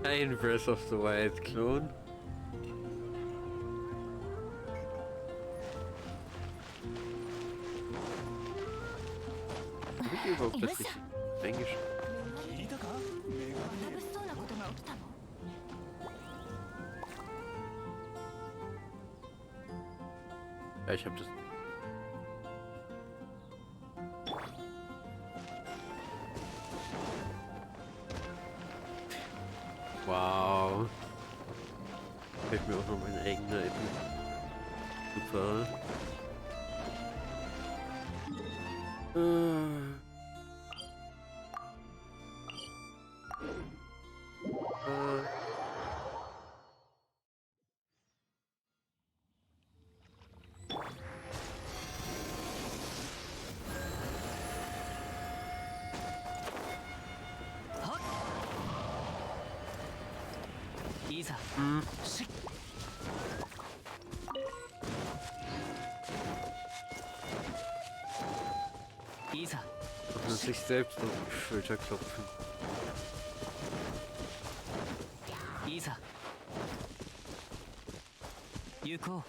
Kein Breath of the Wild Klon. Hab ich überhaupt das richtig eingeschrieben? Ja, ich hab das. Wow. Fällt mir auch noch mein eigener Item. Super. Und sich selbst auf die Schulter klopfen. Isa. Yuko.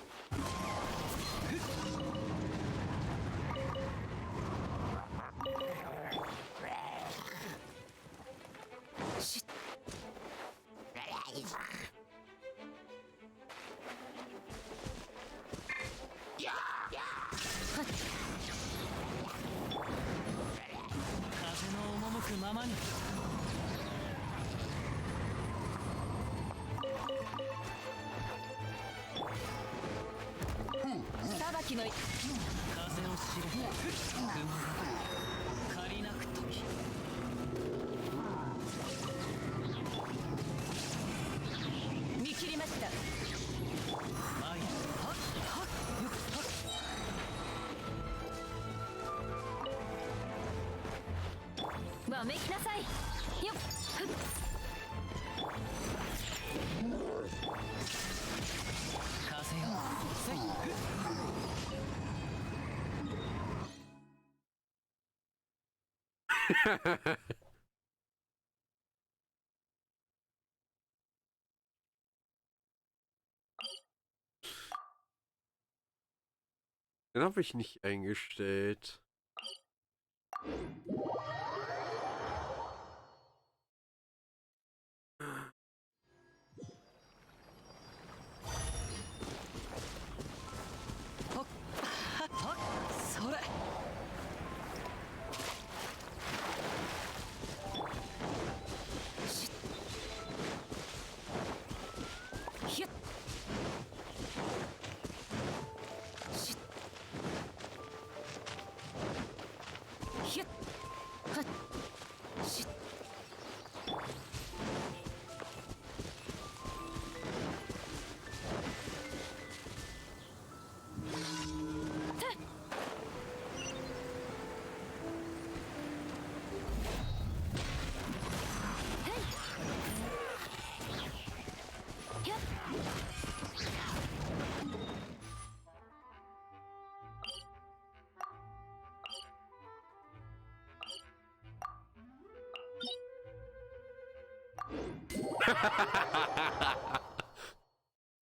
Den habe ich nicht eingestellt.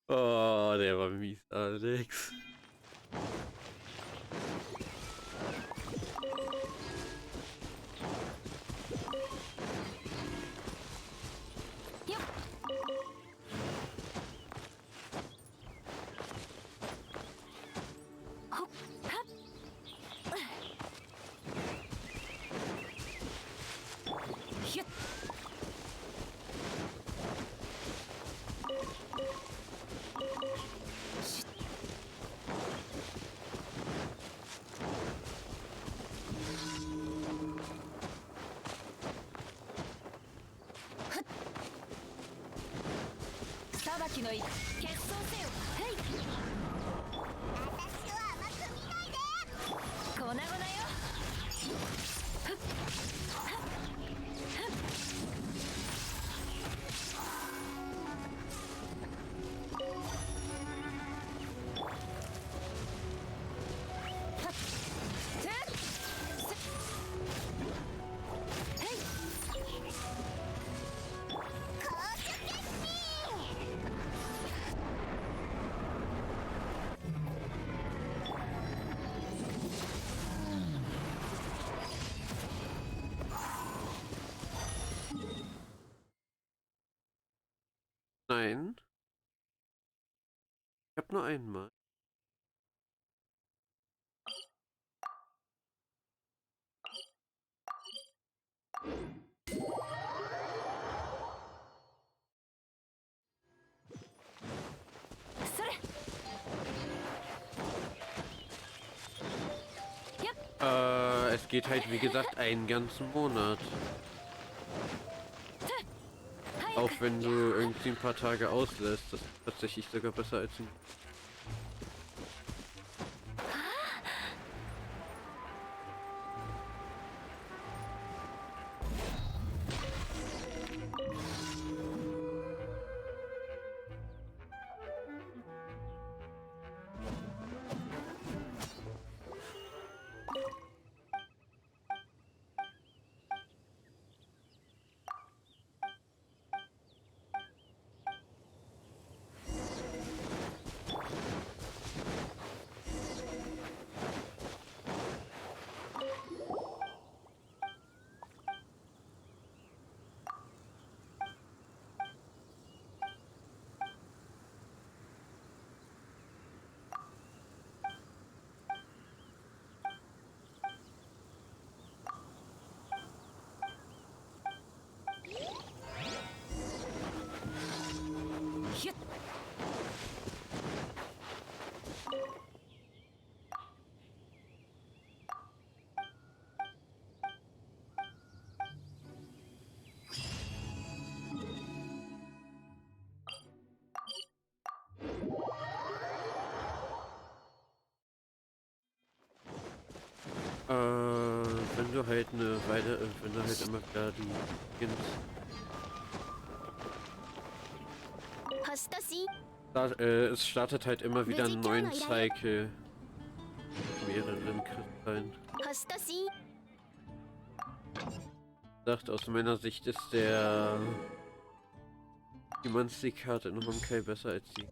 Oh, der war mies, Alex. Nein, ich habe nur einmal. Es geht halt wie gesagt einen ganzen Monat. Auch wenn du irgendwie ein paar Tage auslässt, das ist tatsächlich sogar besser als ein... Wenn du halt eine Weile, wenn du halt immer wieder die beginnst, es startet halt immer wieder einen neuen Cycle mit mehreren Kristallen. Sagt, aus meiner Sicht ist die Monster-Karte in Honkai besser als die.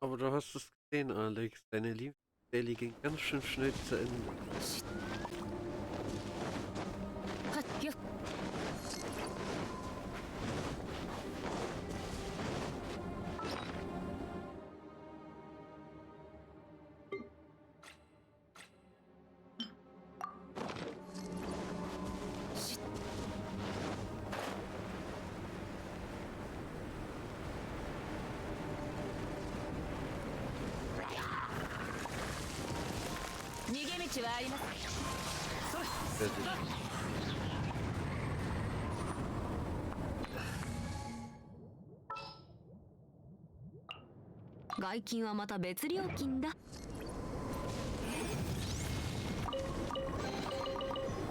Aber du hast es gesehen, Alex. Deine Lieblingsdaily ging ganz schön schnell zu Ende. 道はあります。それ。 外金はまた別料金だ。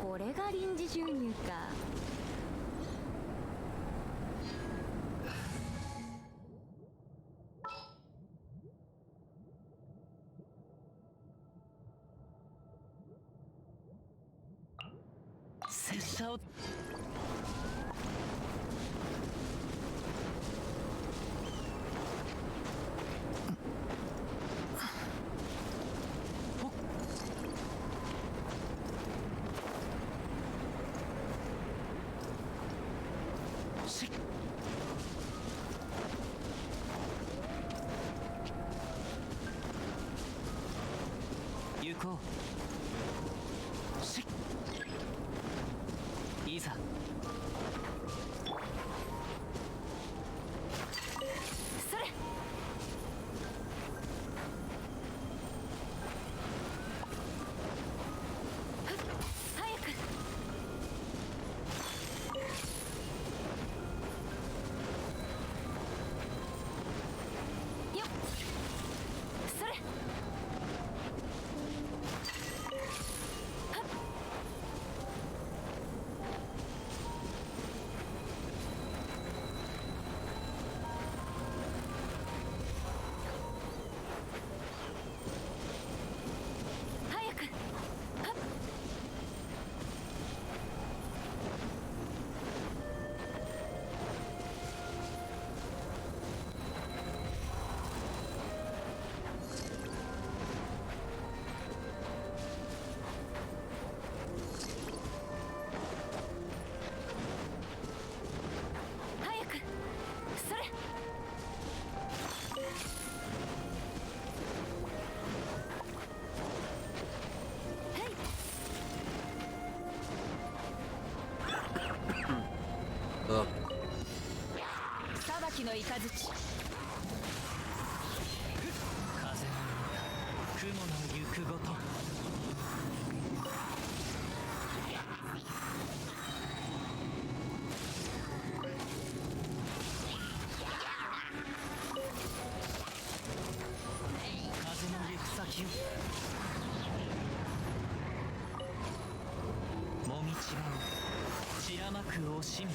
これが臨時収入か。拙者を行こう。しいざ。それ。早く。よっ。それ。裁きの雷。風の雲の行くごと。風の行く先を。もみちばを散らまく惜しみ。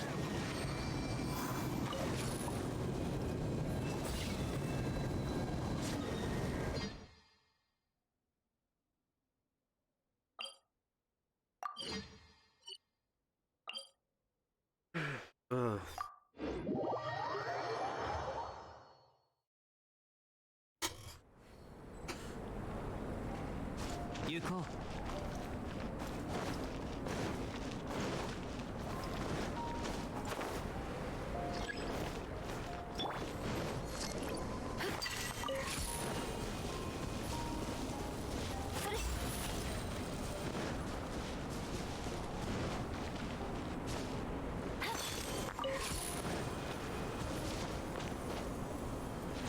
行こう。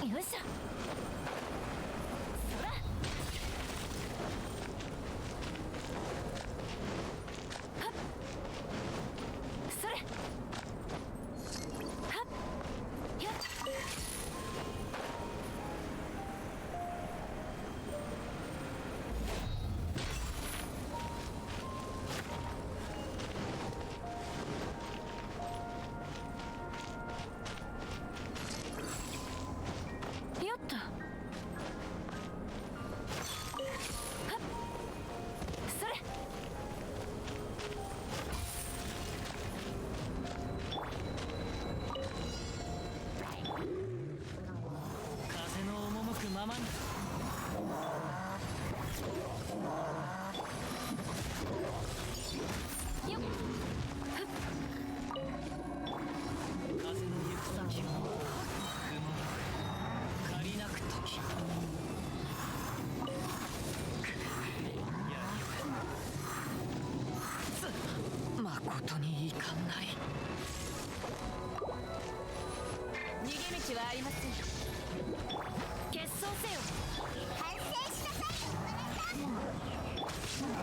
よいしょ。そら。はっ。それ。はっ。やっ。よっと。はっ。それ。風の赴くままに。よっ。はっ。風の行く先を。雲借りなく時。まことにいかんない。逃げ道はありません。決闘せよ。反省しなさい。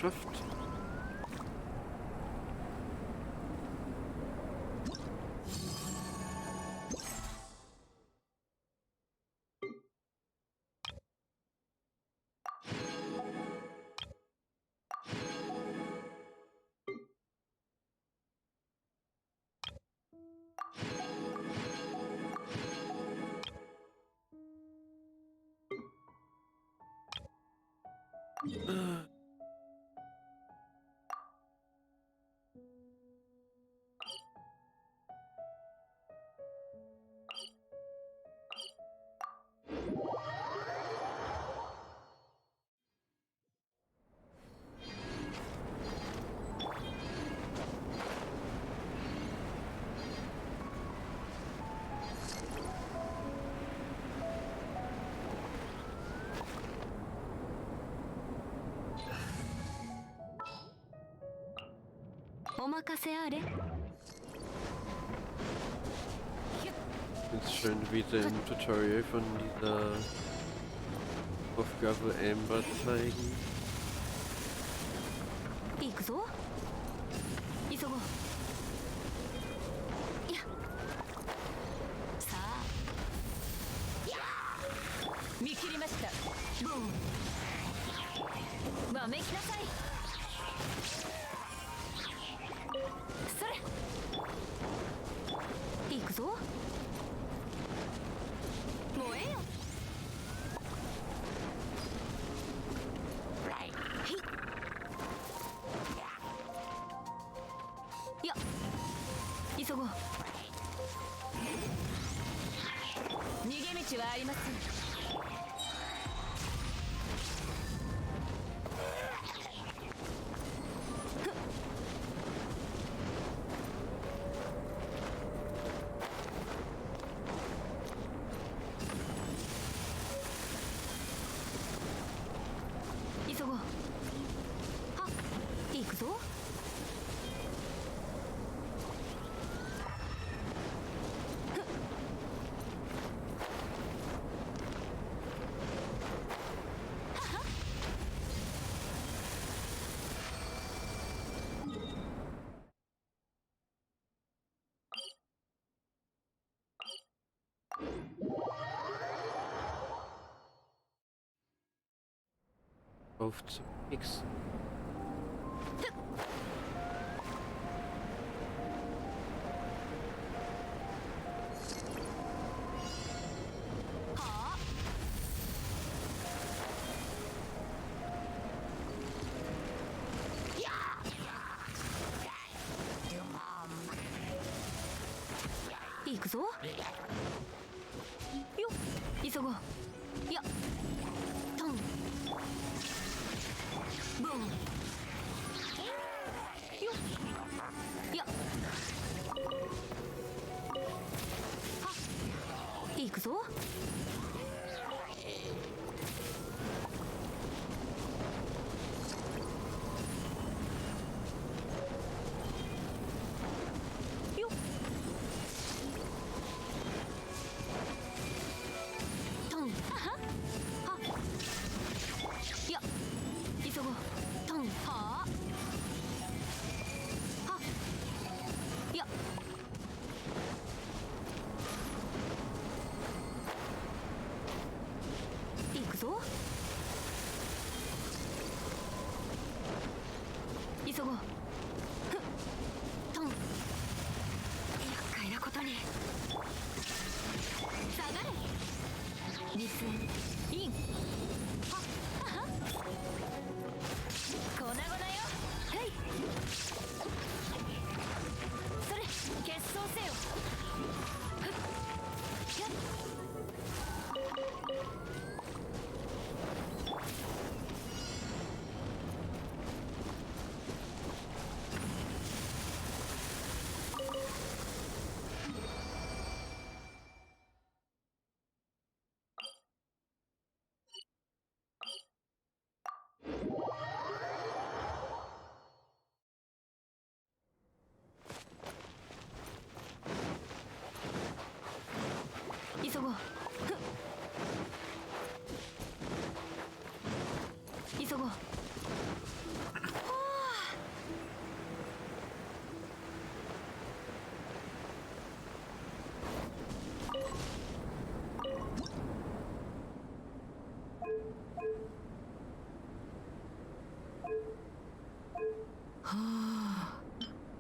geschafft. Jetzt schon wieder im Tutorial von dieser Aufgabe Amber zeigen. 行くぞ。急ごう。いや。さあ。見切りました。ボーン。わめきなさい。それ。行くぞ。燃えよ。いや、急ごう。逃げ道はありません。急ごう。はっ、行くぞ。Auf zum nächsten.行くぞ。よっ、急ごう。いや、トン。ボン。よっ、いや。はっ、行くぞ。よっ。トン。はっ。いや、急ごう。トン。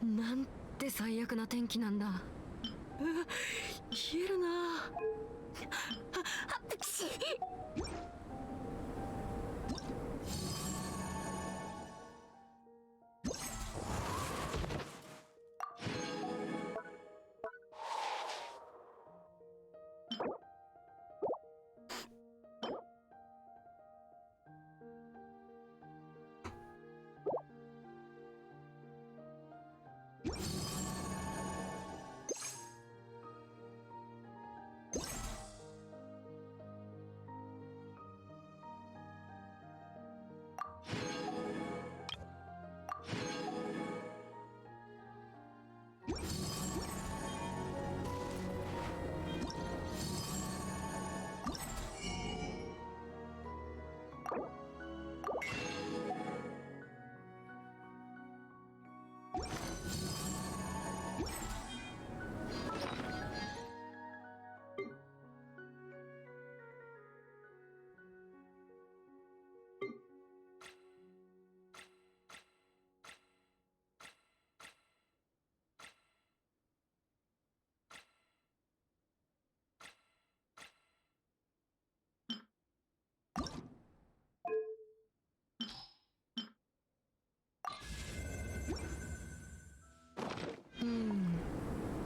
なんて最悪な天気なんだ。冷えるな。くし。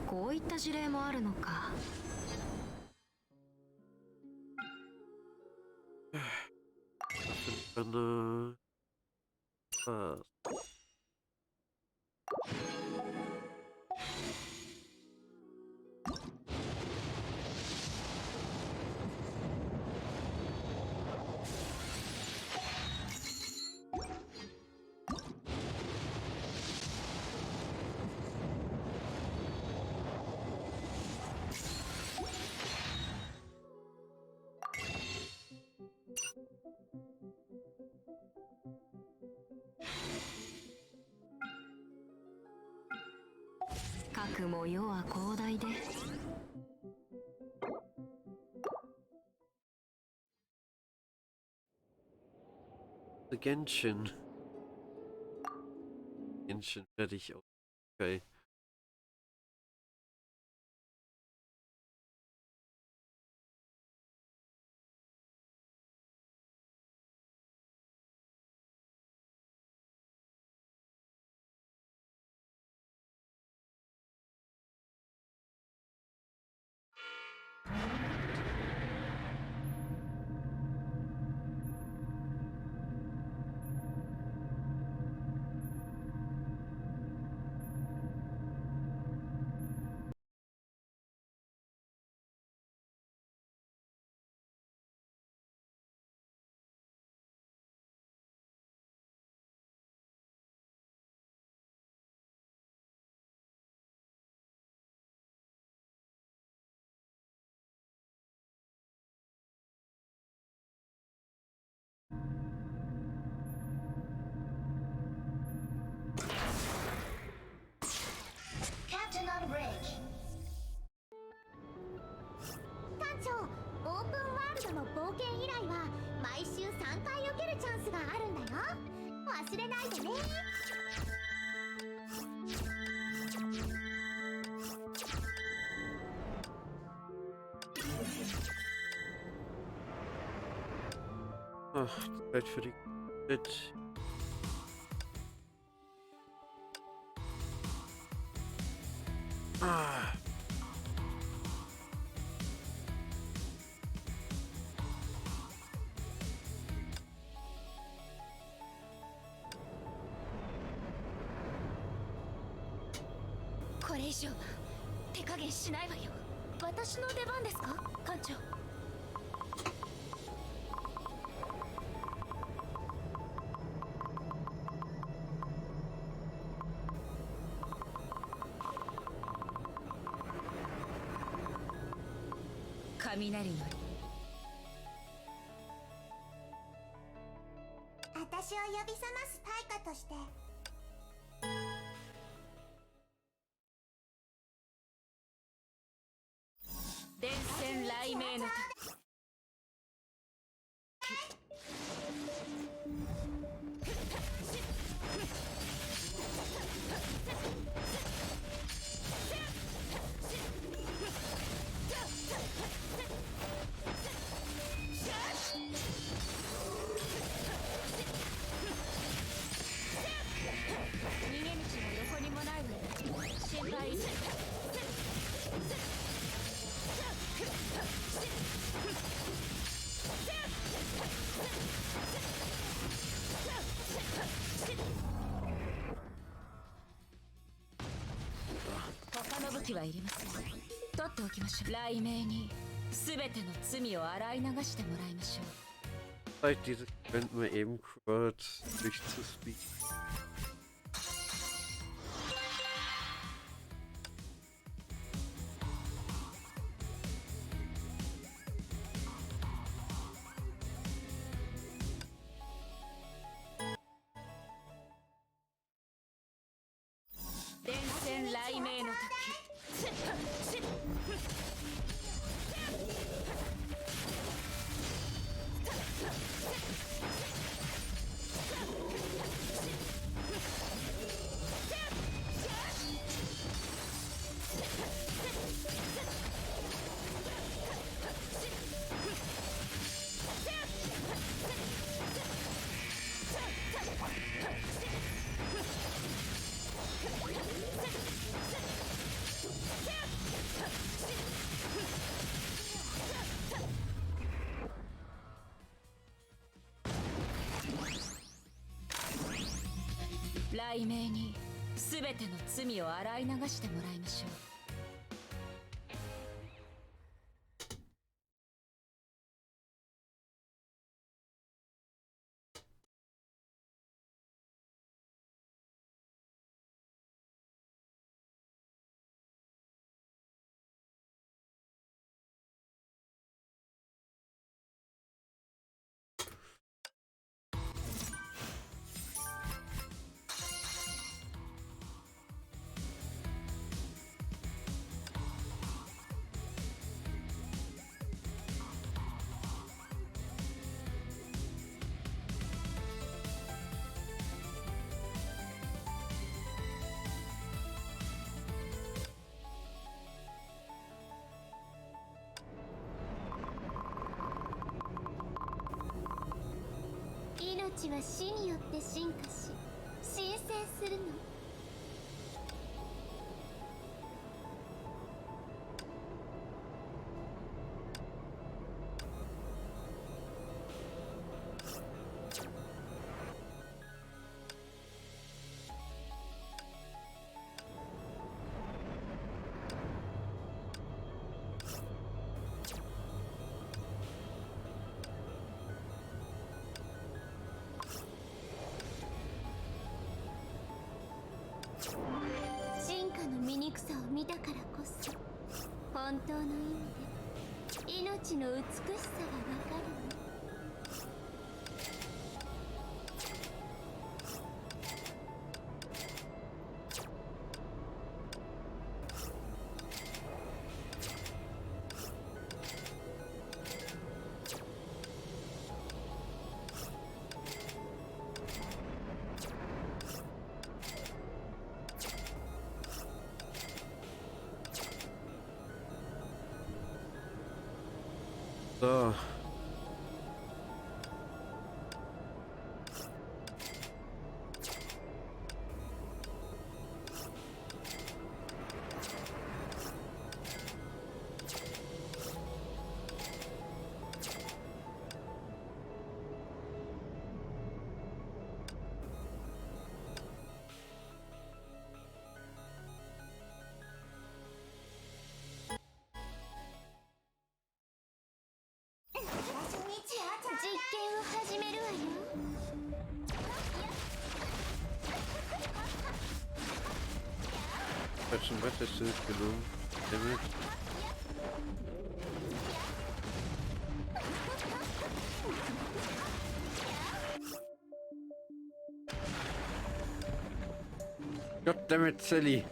こういった事例もあるのか。かな。さあ。核も世は広大で。The Genshin. Genshin werde ich auch. Okay. Captain on bridge. 艦長、オープンワールドの冒険依頼は毎週3回受けるチャンスがあるんだよ。忘れないでね。Ach, Zeit für die Bit. Ah.これ以上は手加減しないわよ。私の出番ですか、艦長。雷の私を呼び覚ます対価として。電線雷鳴の気はいりません。取っておきましょう。雷鳴に全ての罪を洗い流してもらいましょう。Zeit, diese könnten wir eben kurz durchzuspeaken.雷鳴に全ての罪を洗い流してもらいましょう。命は死によって進化し神聖するの。進化の醜さを見たからこそ本当の意味で命の美しさがわかるの。So. Schon was ist nicht gelungen. Damit. Goddammit, Sally.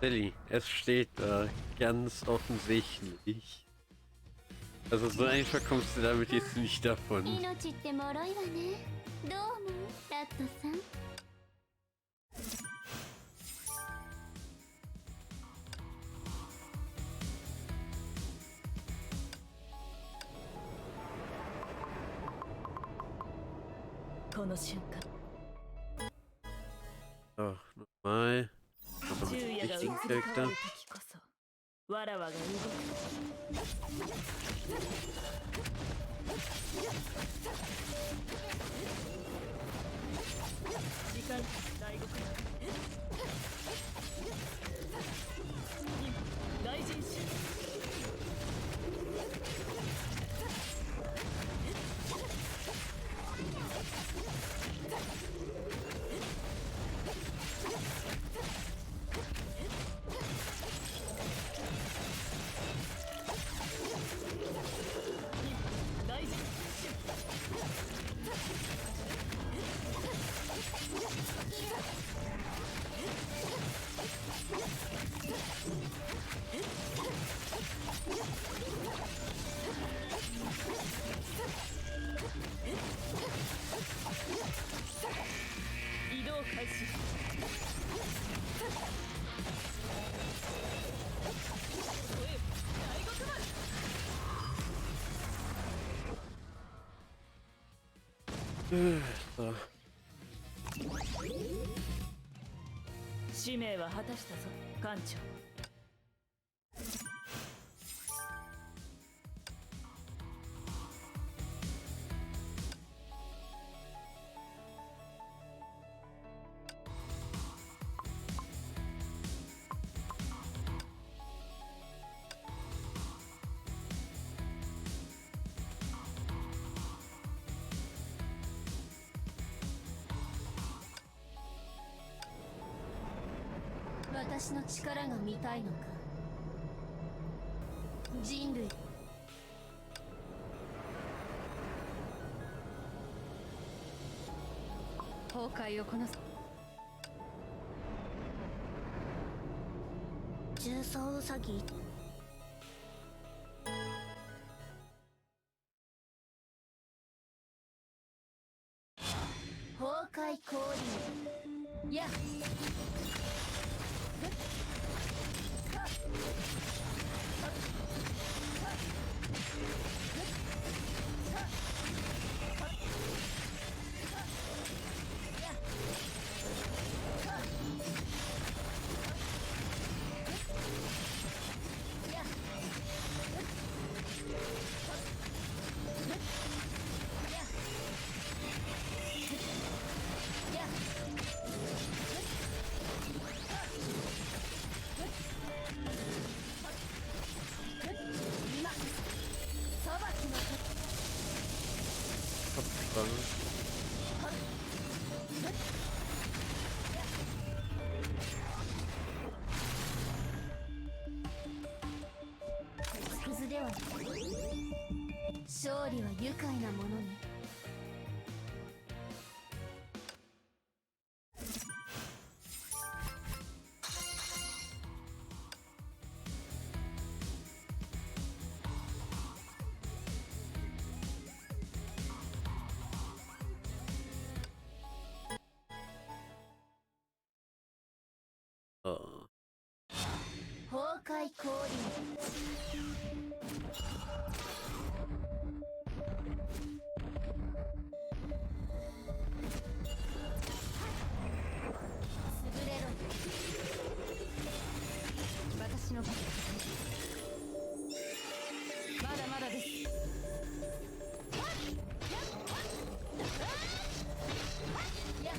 Silly, es steht da, ganz offensichtlich. Also so einfach kommst du damit jetzt nicht davon. 命って脆いわね。どう思うラットさん。この瞬間 So, nochmal. Noch einen 昼夜が移り richtigen 変わ Charakter. る時こそわらわが動く時間大極今大臣衆大臣移動開始大極丸So. 使命は果たしたぞ艦長私の力が見たいのか。人類。崩壊をこなす。重曹ウサギ。崩壊降臨。や。クズではない。勝利は愉快なものね。崩壊降臨。優れろ。私の番。まだまだです。やっ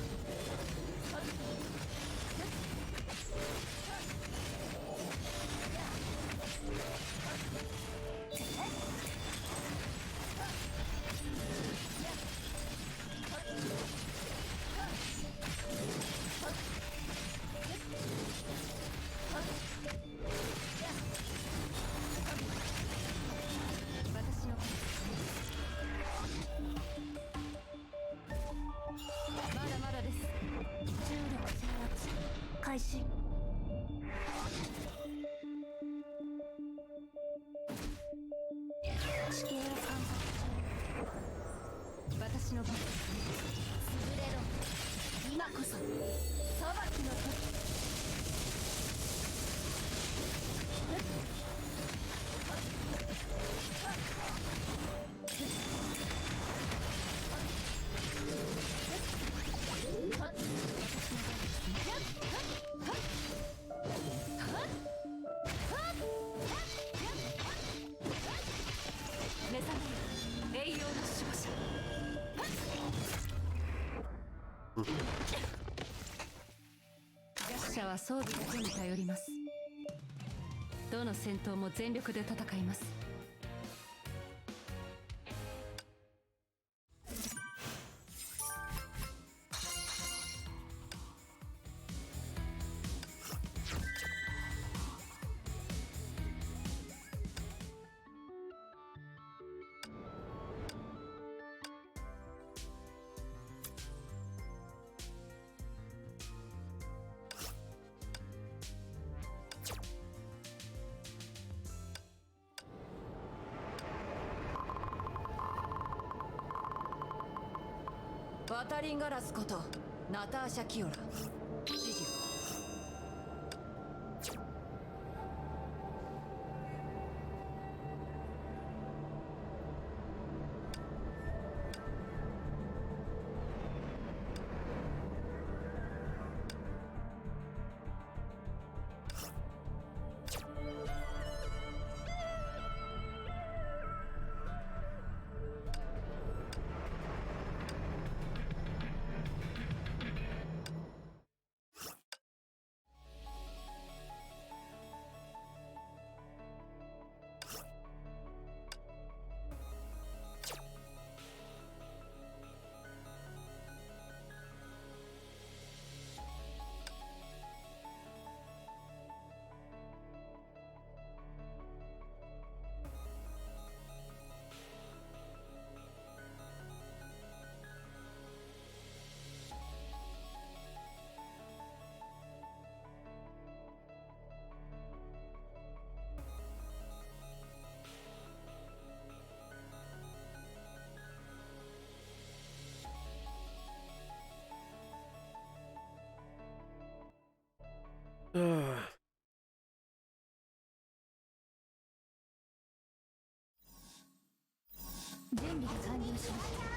私の番。まだまだです。重力制圧開始。地形を観察中。私の番。潰れろ。今こそ裁きの時。目覚めよ、栄養の守護者。弱者は装備だけに頼ります。どの戦闘も全力で戦います。ワタリンガラスことナターシャ・キオラ。指示を。準備が完了しました。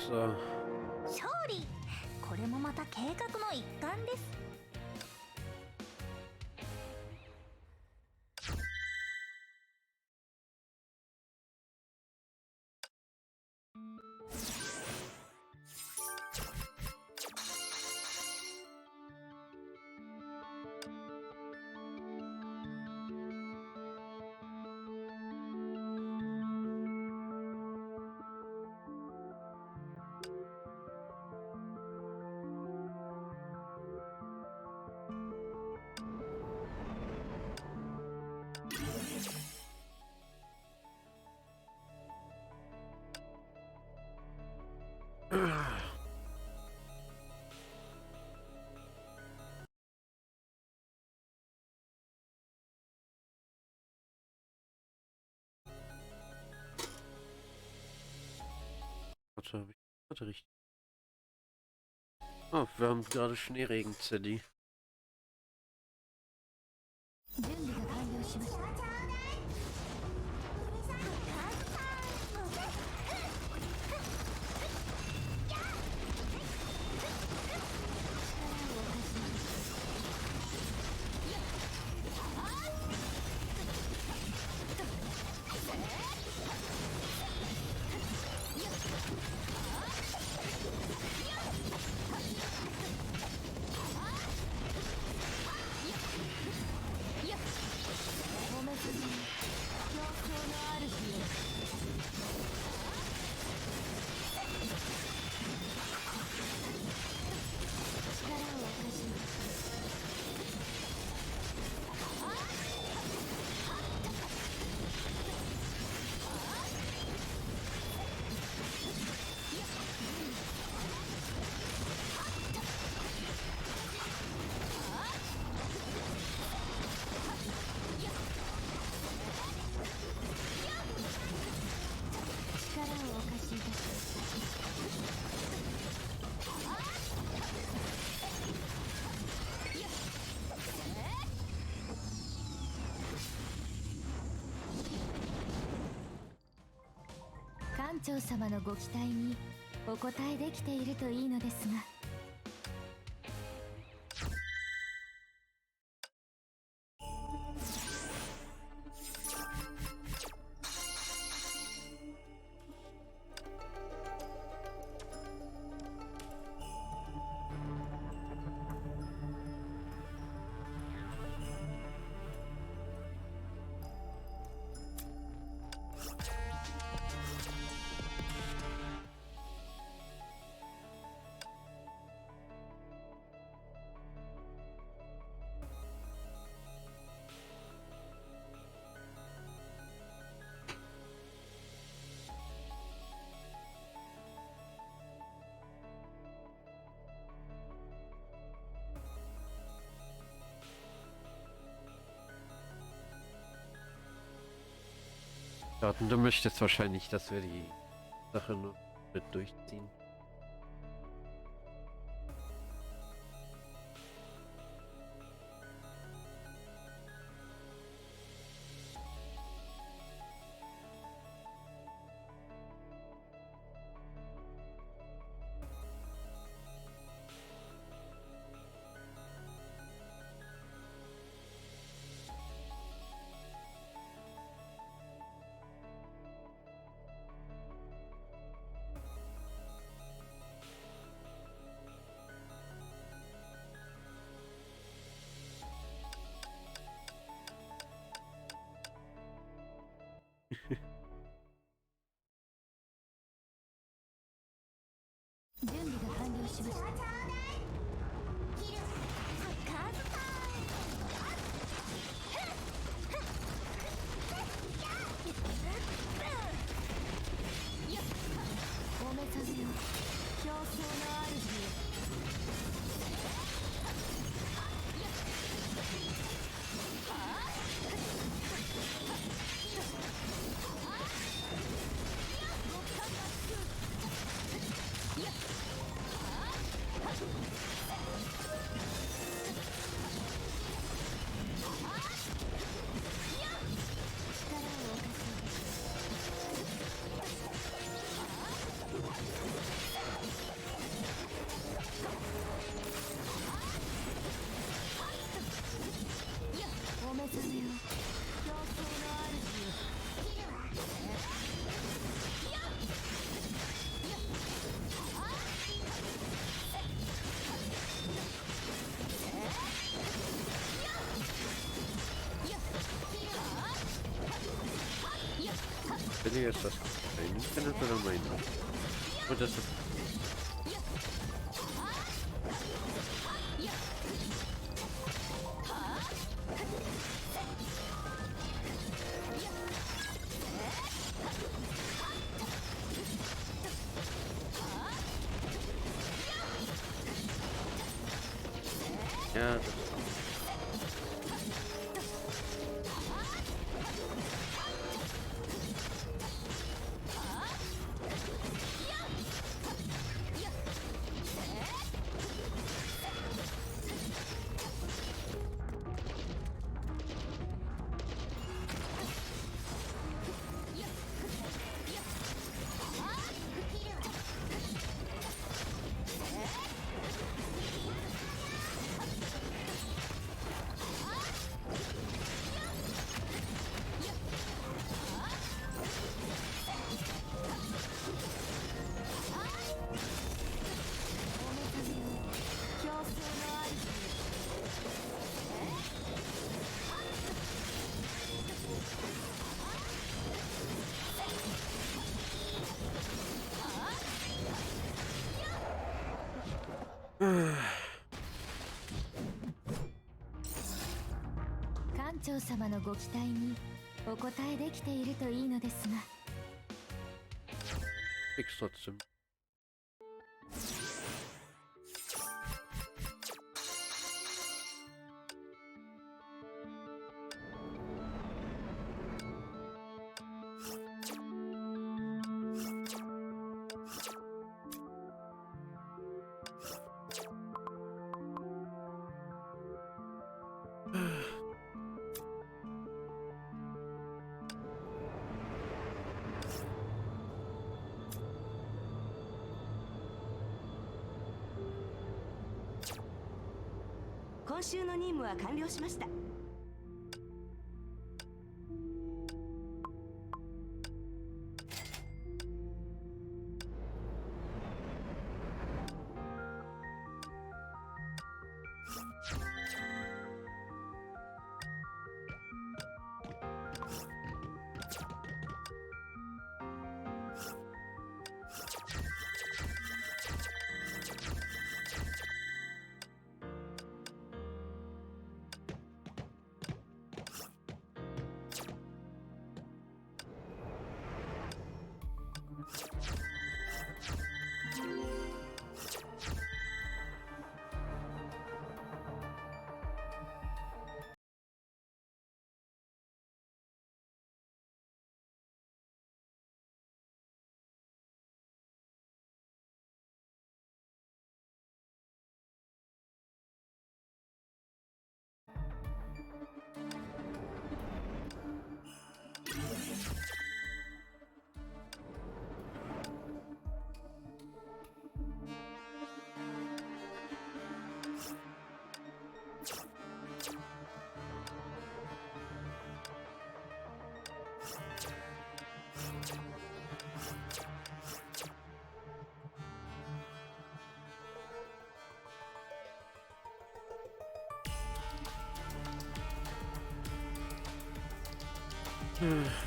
So. 勝利。これもまた計画の一環です。Warte, hab ich warte richtig. Oh, wir haben gerade Schneeregen, Zeddy. 準備が完了しました。 館長様のご期待にお答えできているといいのですが。 Und du möchtest wahrscheinlich, dass wir die Sache nur mit durchziehen. Billiger ist das ein Internet oder mein? Und das ist. Ja, das 艦長様のご期待にお答えできているといいのですが。Fix trotzdem.「今週の任務は完了しました。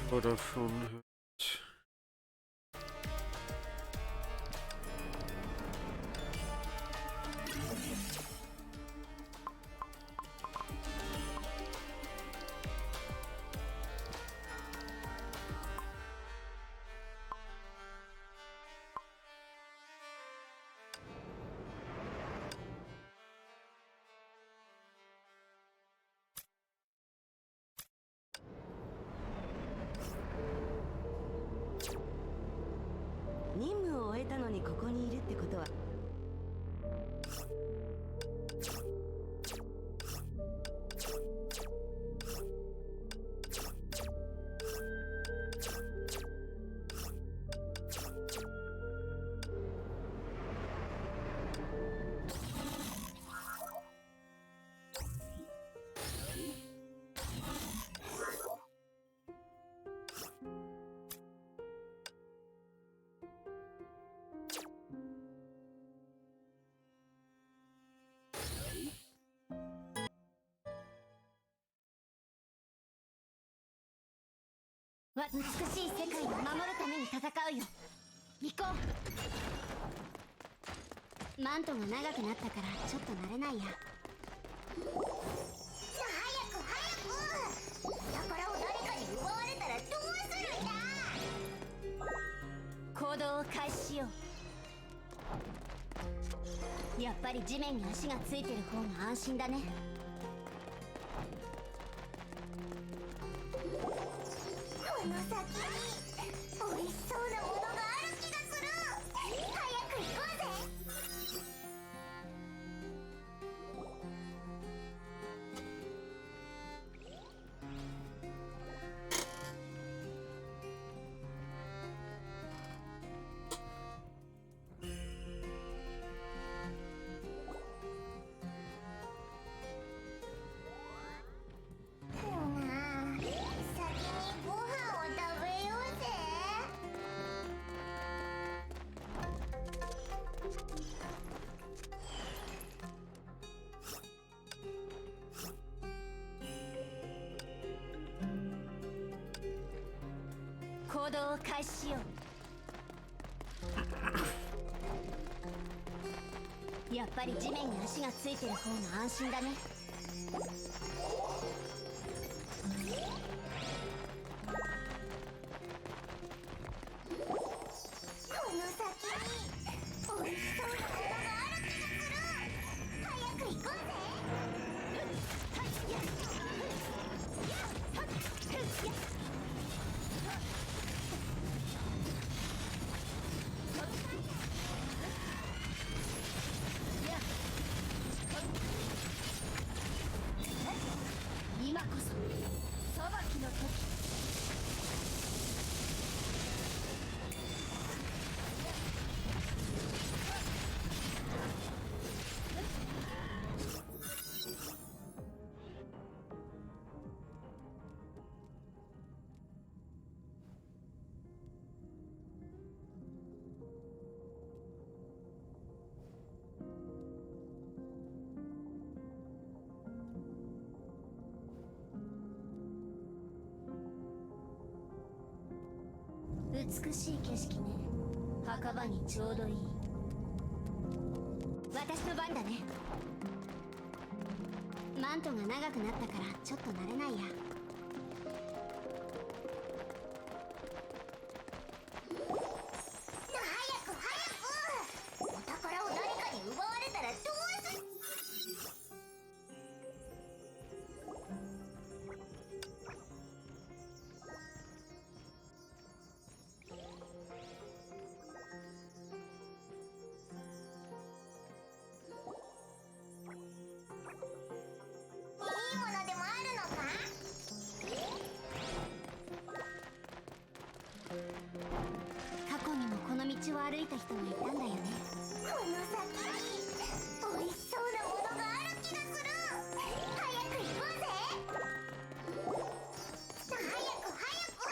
Vodafone hört.任務を終えたのにここにいるってことは、美しい世界を守るために戦うよ。行こう。マントが長くなったからちょっと慣れないや。早く早く。宝を誰かに奪われたらどうするんだ。行動を開始しよう。やっぱり地面に足がついてる方が安心だね。この先に美味しそうなものがある気がする。早く行こうぜ。行動を開始しよう。やっぱり地面に足がついてる方が安心だね。この先に美味しそうなものがある気がする。早く行こうぜ。今こそ裁きの時。美しい景色ね。墓場にちょうどいい。私の番だね。マントが長くなったからちょっと慣れないや。早く早く。お宝を誰かに奪われたらどうする。いいものでもあるのか。過去にもこの道を歩いた人がいたんだよね。この先に美味しそうなものがある気がする。早く行こうぜ。早く早く。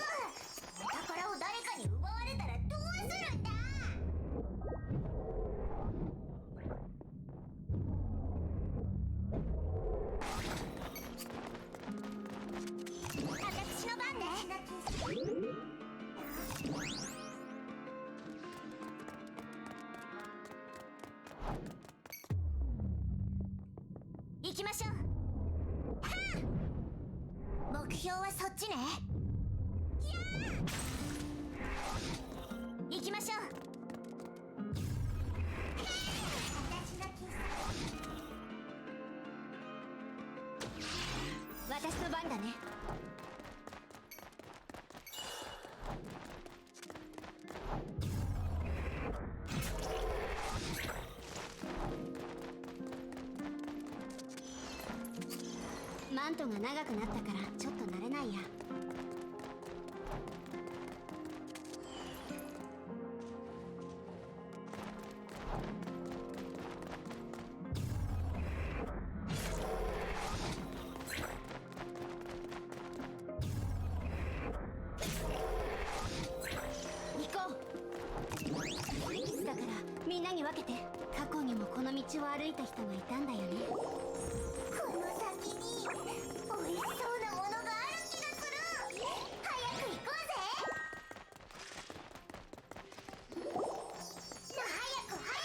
お宝を誰かに奪われたらどうするんだ。私の番ね。行きましょう。はあ、目標はそっちね。やあ、行きましょう。私の番だね。マントが長くなったからちょっと慣れないや。行こう。いつだからみんなに分けて。過去にもこの道を歩いた人がいたんだよね。この先に美味しそうなものがある気がする。早く行こうぜ。早く早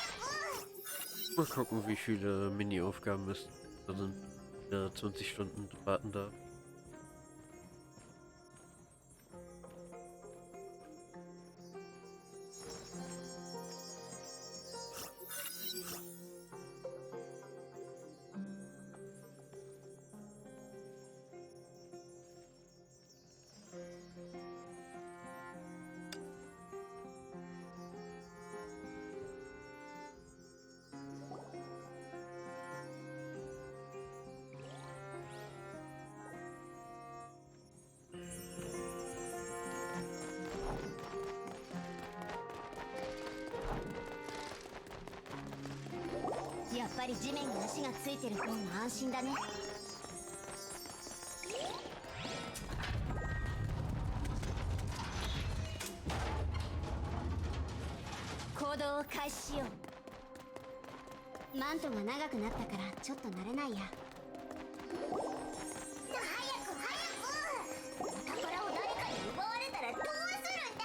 く。 Mal gucken, wie viele Mini-Aufgaben es da sind. 20 Stunden warten darf.やっぱり地面に足がついてる方が安心だね。行動を開始しよう。マントが長くなったからちょっと慣れないや。早く早く。お宝を誰かに奪われたらどうするんだ。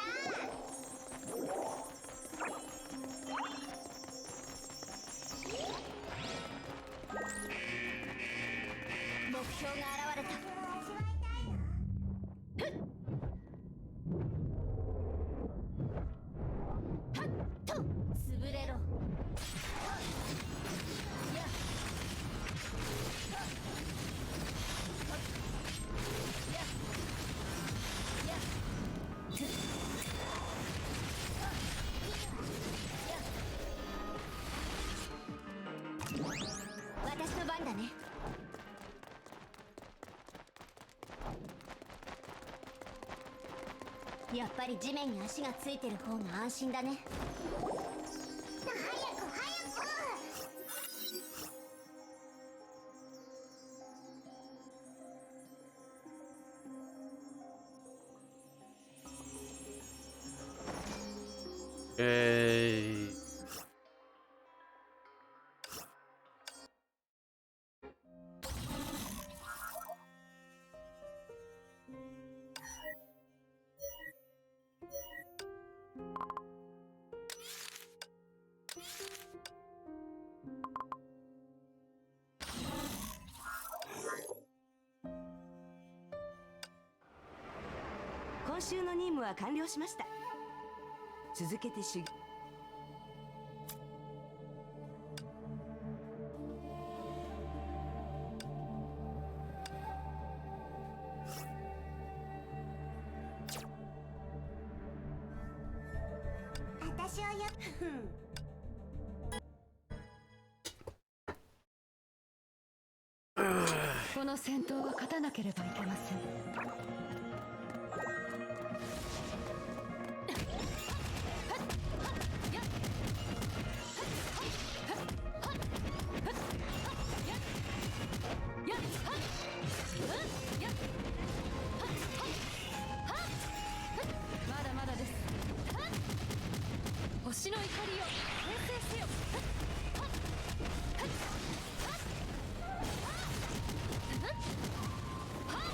だね。やっぱり地面に足がついてる方が安心だね。早く早く。今週の任務は完了しました。続けて修行。私をよこの戦闘は勝たなければいけません。まだまだです。星の怒りを形成せよ。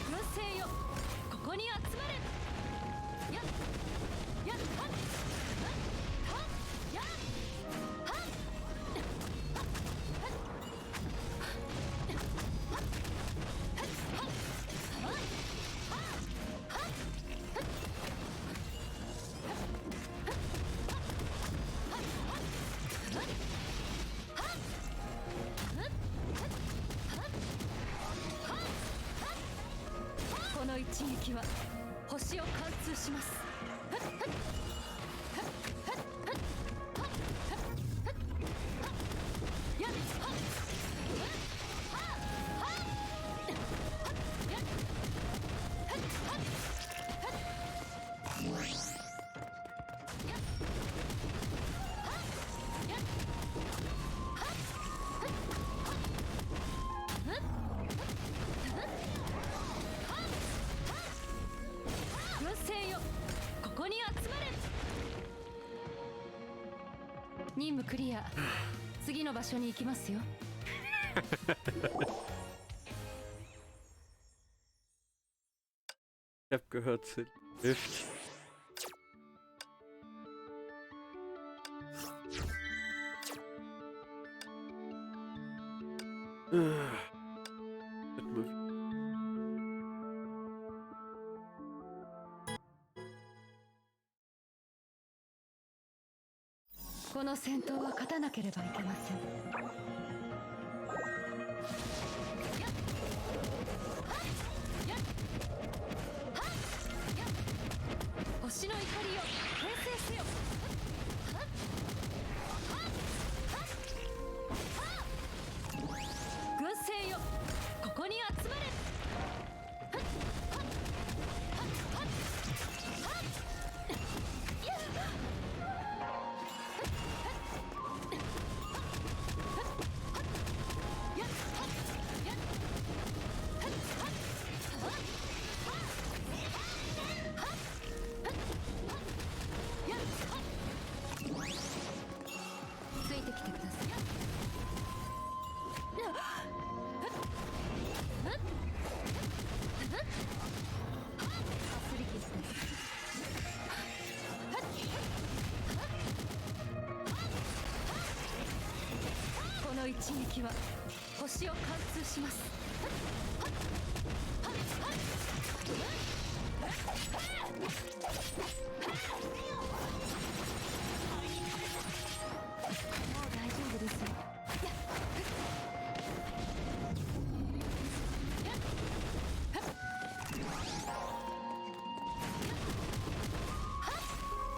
軍勢よ、ここに集まれ。やっやっはっはっやっはっこの一撃は星を貫通します。やっはっ軍勢よ、ここに集まれ。任務クリア。次の場所に行きますよ。Ich hab gehört, sie hilft. Wird この戦闘は勝たなければいけません。星の怒りを形成せよ。軍勢よ、ここに集まれ。ついてきてください。擦り傷です。この一撃は星を貫通します。もう大丈夫ですよ。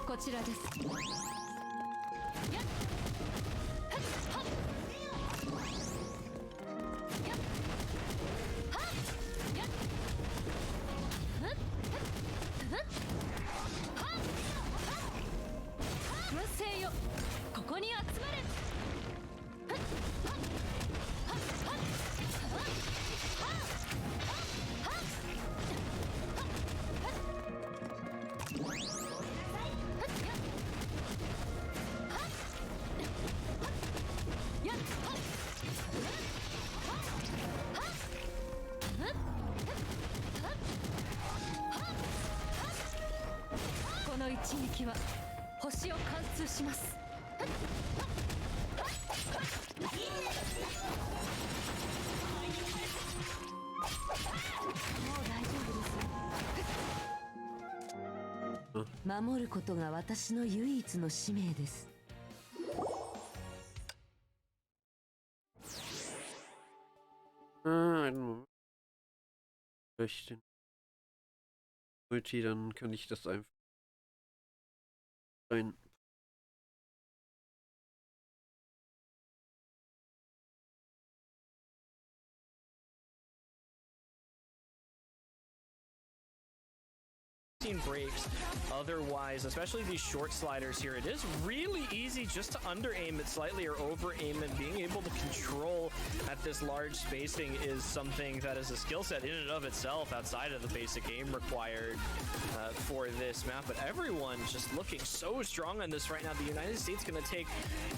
こちらです。やっ一撃は星を貫通します。守ることが私の唯一の使命です。Einen Moment. Möchte Multi, dann kann ich das einfach rein. Breaks otherwise, especially these short sliders here. It is really easy just to under aim it slightly or over aim, and being able to control at this large spacing is something that is a skill set in and of itself outside of the basic aim required for this map. But everyone just looking so strong on this right now. The United States going to take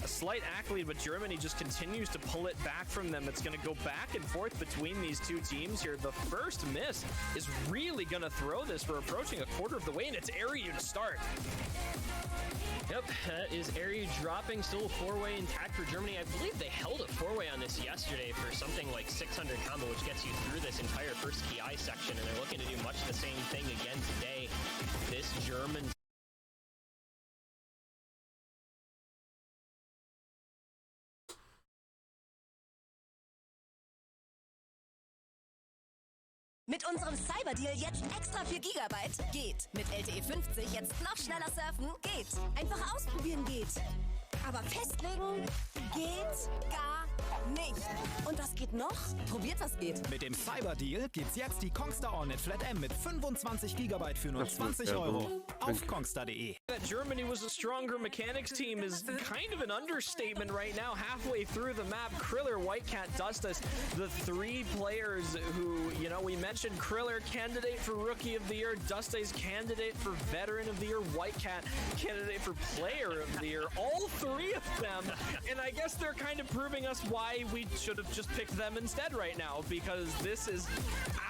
a slight accolade, but Germany just continues to pull it back from them. It's going to go back and forth between these two teams here. The first miss is really going to throw this. We're approaching a quarter of the way, and it's Airyu to start. Yep, that is Airyu dropping. Still a four-way intact for Germany. I believe they held a four-way on this yesterday for something like 600 combo, which gets you through this entire first Ki section, and they're looking to do much the same thing again today. This German Mit unserem Cyberdeal jetzt extra 4 GB. Geht. Mit LTE 50 jetzt noch schneller surfen? Geht. Einfach ausprobieren geht. Aber festlegen geht gar nicht. Und was geht noch? Probiert, was geht. Mit dem Cyberdeal gibt's jetzt die Kongstar Ornit Flat M mit 25 GB für nur 20 € auf kongstar.de. That Germany was a stronger mechanics team is kind of an understatement right now. Halfway through the map, Kriller, Whitecat, Dustus, the three players who, you know, we mentioned Kriller, candidate for Rookie of the Year, Dustus, candidate for Veteran of the Year, Whitecat, candidate for Player of the Year. All three of them, and I guess they're kind of proving us why we should have just picked them instead right now, because this is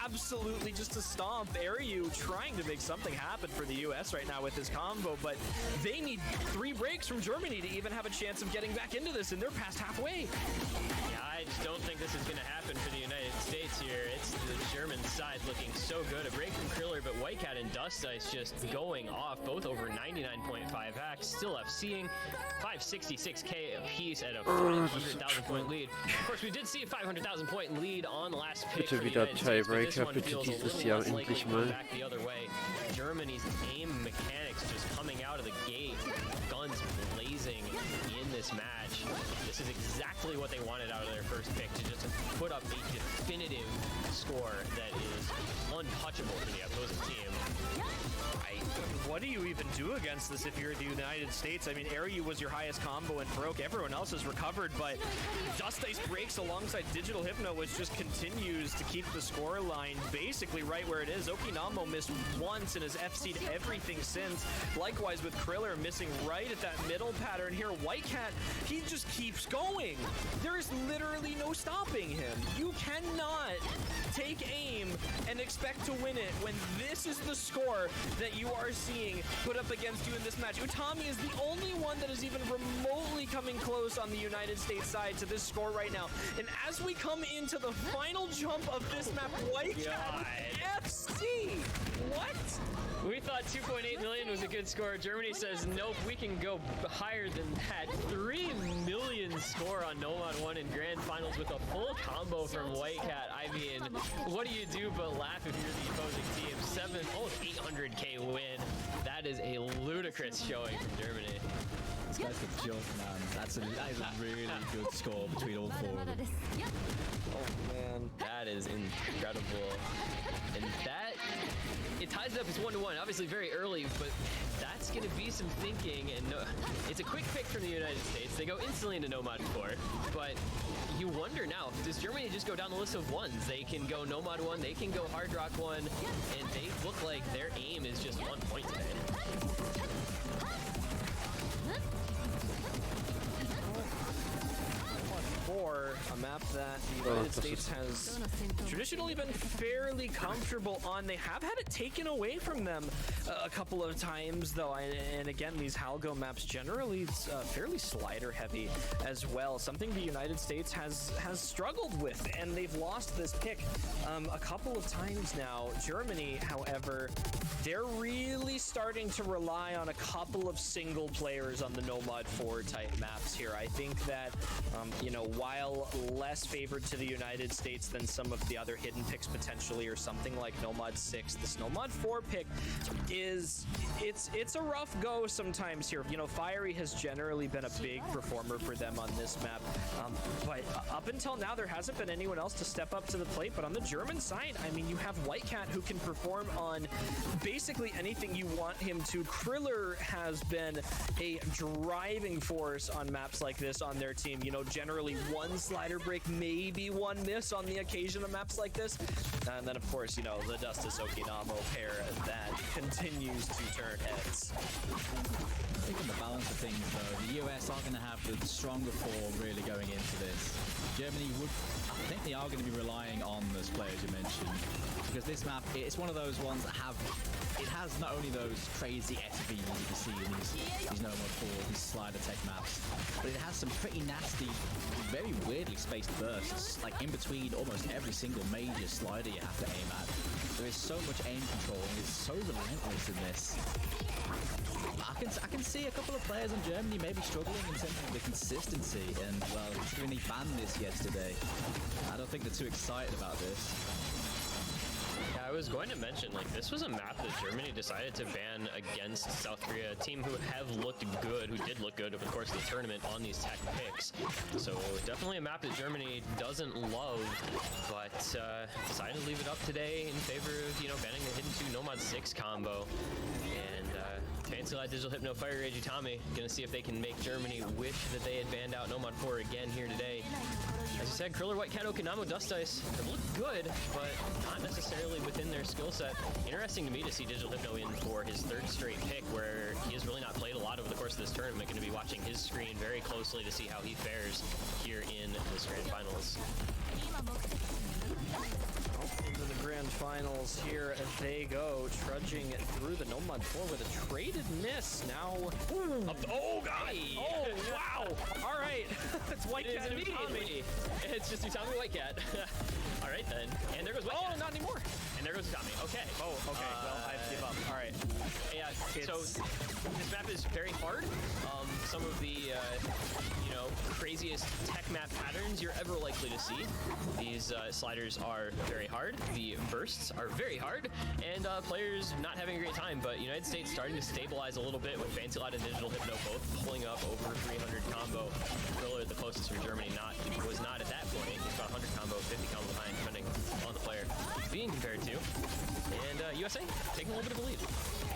absolutely just a stomp. Airyu trying to make something happen for the US right now with his combo, but they need 3 breaks from Germany to even have a chance of getting back into this, and they're past halfway. Yeah, I just don't think this is going to happen for the United States here. It's the German side looking so good. A break from Kriller, but Whitecat and Dust Ice just going off, both over 99.5 hacks, still FCing, 566k apiece at a 500,000 point lead. Of course, we did see a 500,000 point lead on last pick for the United States, but this one feels a little less likely to go back the other way. Germany's aim mechanics just coming out of the gate, guns blazing in this match. This is exactly what they wanted out of their first pick, to just put up a definitive score that is untouchable for the opposing team. What do you even do against this if you're the United States? I mean, Airyu was your highest combo and broke. Everyone else has recovered, but Dust Ice breaks alongside Digital Hypno, which just continues to keep the score line basically right where it is. Okinamo missed once and has FC'd everything since. Likewise with Kriller missing right at that middle pattern here. Whitecat, he just keeps going. There is literally no stopping him. You cannot take aim and expect to win it when this is the score that you are seeing put up against you in this match. Utami is the only one that is even remotely coming close on the United States side to this score right now. And as we come into the final jump of this map, Whitecat FC! What? We thought 2.8 million was a good score. Germany says, nope, we can go higher than that. 3 million score on Nomad 1 in grand finals with a full combo from Whitecat. I mean, what do you do but laugh if you're the opposing team? Almost 800k win. That is a ludicrous showing from Germany. This guy's a joke, man. That is a really good score between all 4 of them. Oh, man. That is incredible. And that, it ties it up as 1-1. Obviously very early, but that's going to be some thinking. And it's a quick pick from the United States. They go instantly into Nomad 4, but you wonder now, does Germany just go down the list of ones? They can go Nomad 1, they can go Hard Rock 1, and they look like their aim is just 1 point today. 4, a map that the United States has traditionally been fairly comfortable on. They have had it taken away from them a couple of times, though, and again, these Halgo maps generally fairly slider heavy as well, something the United States has struggled with, and they've lost this pick a couple of times now. Germany, however, they're really starting to rely on a couple of single players on the Nomad 4 type maps here. I think that, you know, while less favored to the United States than some of the other hidden picks potentially, or something like Nomad 6, this Nomad 4 pick is, it's a rough go sometimes here. You know, Fiery has generally been a big performer for them on this map, but up until now, there hasn't been anyone else to step up to the plate. But on the German side, I mean, you have Whitecat who can perform on basically anything you want him to. Kriller has been a driving force on maps like this on their team. You know, generally one slider break, maybe one miss on the occasion of maps like this. And then, of course, you know, the Dustus Okinamo pair that continues to turn heads. I think on the balance of things, though, the US are going to have the stronger four really going into this. Germany would, I think they are going to be relying on those players you mentioned, because this map, it's one of those ones that it has not only those crazy SVs you see in these Nomad 4s, these slider tech maps, but it has some pretty nasty, very weirdly spaced bursts, like in between almost every single major slider you have to aim at. There is so much aim control, and it's so relentless in this. I can see a couple of players in Germany maybe struggling in terms of the consistency, and well, considering they banned this yesterday, I don't think they're too excited about this. Yeah, I was going to mention, like, this was a map that Germany decided to ban against South Korea, a team who have looked good, who did look good over the course of the tournament on these tech picks. So definitely a map that Germany doesn't love, but decided to leave it up today in favor of, you know, banning the Hidden 2 Nomad 6 combo. And Fancy Lad Digital Hypno Fire Rage Utami gonna see if they can make Germany wish that they had banned out Nomad 4 again here today. As you said, Kriller, Whitecat, Okinamo, Dust Dice have looked good, but not necessarily within their skill set. Interesting to me to see Digital Hypno in for his third straight pick, where he has really not played a lot over the course of this tournament. Going to be watching his screen very closely to see how he fares here in this grand finals. Into the grand finals, here they go, trudging through the Nomad 4 with a traded miss. Now, oh god! Hey. Oh wow! All right, it's Whitecat and Utami. It's just Utami Whitecat. All right then, and there goes Whitecat. Oh, not anymore. And there goes Utami. Okay. Oh, okay. Well, I give up. All right. Yeah. So this map is very hard. Some of the you know, craziest tech map patterns you're ever likely to see. These sliders are very hard. The bursts are very hard, and players not having a great time. But United States starting to stabilize a little bit with Fancy Lad and Digital Hypno both pulling up over 300 combo. Kriller, the closest from Germany, was not at that point. He's about 100 combo, 50 combo behind, depending on the player being compared to. And USA taking a little bit of a lead.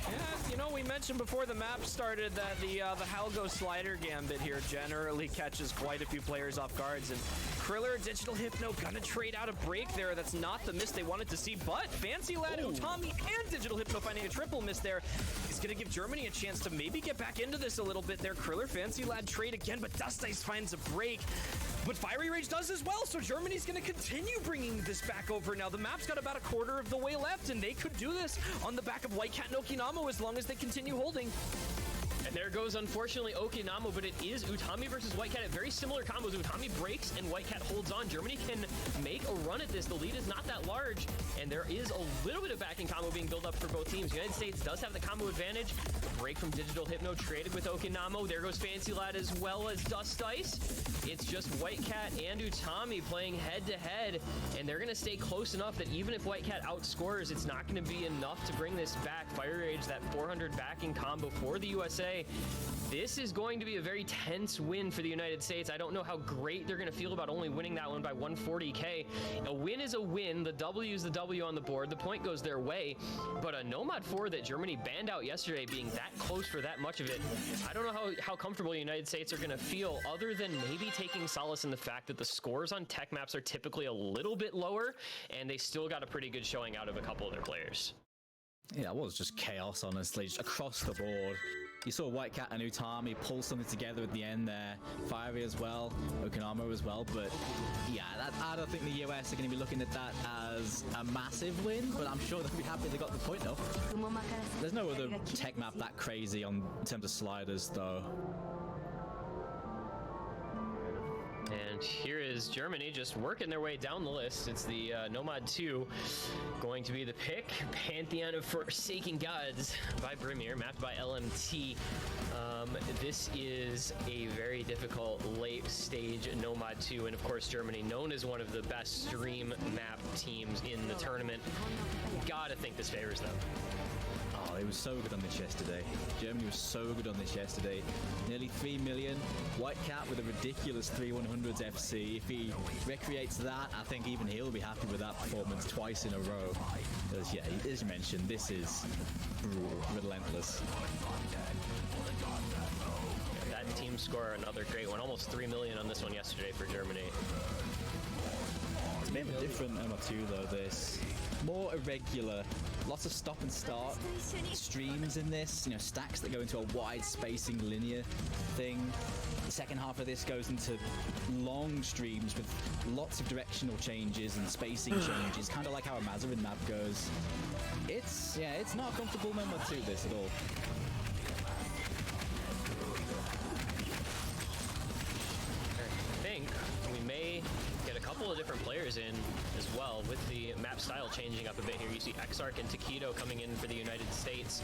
Yeah, you know, we mentioned before the map started that the Halgo slider gambit here generally catches quite a few players off guards, and Kriller, Digital Hypno gonna trade out a break there. That's not the miss they wanted to see, but Fancy Lad, Utami, and Digital Hypno finding a triple miss there is gonna give Germany a chance to maybe get back into this a little bit there. Kriller, Fancy Lad trade again, but Dust Ice finds a break. But Fiery Rage does as well, so Germany's going to continue bringing this back over now. The map's got about a quarter of the way left, and they could do this on the back of Whitecat and Okinamo as long as they continue holding. And there goes, unfortunately, Okinamo, but it is Utami versus Whitecat at very similar combos. Utami breaks and Whitecat holds on. Germany can make a run at this. The lead is not that large, and there is a little bit of backing combo being built up for both teams. United States does have the combo advantage. Break from Digital Hypno traded with Okinamo. There goes Fancy Lad as well as Dust Ice. It's just Whitecat and Utami playing head-to-head, and they're going to stay close enough that even if Whitecat outscores, it's not going to be enough to bring this back. Fire Rage, that 400 backing combo for the USA. This is going to be a very tense win for the United States. I don't know how great they're going to feel about only winning that one by 140k. A win is a win. The W is the W on the board. The point goes their way. But a Nomad 4 that Germany banned out yesterday being that close for that much of it, I don't know how comfortable the United States are going to feel, other than maybe taking solace in the fact that the scores on tech maps are typically a little bit lower, and they still got a pretty good showing out of a couple of their players. Yeah, it was just chaos, honestly, just across the board. You saw White Cat and Utami pull something together at the end there. Fiery as well, Okanamo as well. But yeah, I don't think the US are going to be looking at that as a massive win, but I'm sure they'll be happy they got the point though. There's no other tech map that crazy in terms of sliders though. And here is Germany just working their way down the list. It's the Nomad 2 going to be the pick. Pantheon of Forsaken Gods by Brimir, mapped by LMT. This is a very difficult late stage Nomad 2, and of course Germany, known as one of the best stream map teams in the tournament. Gotta think this favors them. Oh, it was so good on this yesterday. Germany was so good on this yesterday. Nearly 3 million. White Cat with a ridiculous 3100s FC. If he recreates that, I think even he'll be happy with that performance twice in a row. Because, yeah, as you mentioned, this is brutal, relentless. That team score, another great one. Almost 3 million on this one yesterday for Germany. It's a bit of a different MO2 though, this. More irregular. Lots of stop and start streams in this, you know, stacks that go into a wide spacing linear thing. The second half of this goes into long streams with lots of directional changes and spacing changes, kind of like how a Mazarin map goes. It's not a comfortable Memo 2 this at all. I think we may get a couple of different players in as well, with the map style changing up a bit here. You see Exarch and Taquito coming in for the United States.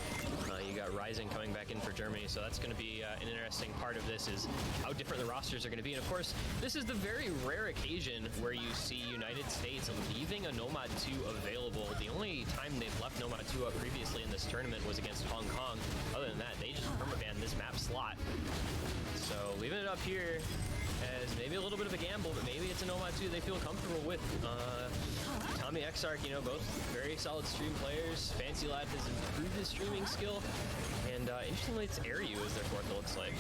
You got Rising coming back in for Germany, so that's going to be an interesting part of this, is how different the rosters are going to be. And of course, this is the very rare occasion where you see United States leaving a Nomad 2 available. The only time they've left Nomad 2 up previously in this tournament was against Hong Kong. Other than that, they just permabanned this map slot. So leaving it up here as maybe a little bit of a gamble, but maybe it's a Nomad 2 they feel comfortable with. Tommy Exarch, you know, both very solid stream players. Fancy Lad has improved his streaming skill, and interestingly, it's Airyu as their fourth, it looks like.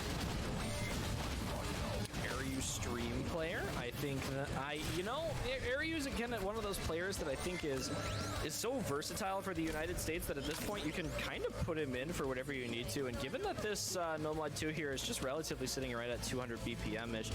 Airyu stream player. I think that Airyu is again one of those players that I think is so versatile for the United States that at this point you can kind of put him in for whatever you need to. And given that this Nomad 2 here is just relatively sitting right at 200 BPM-ish,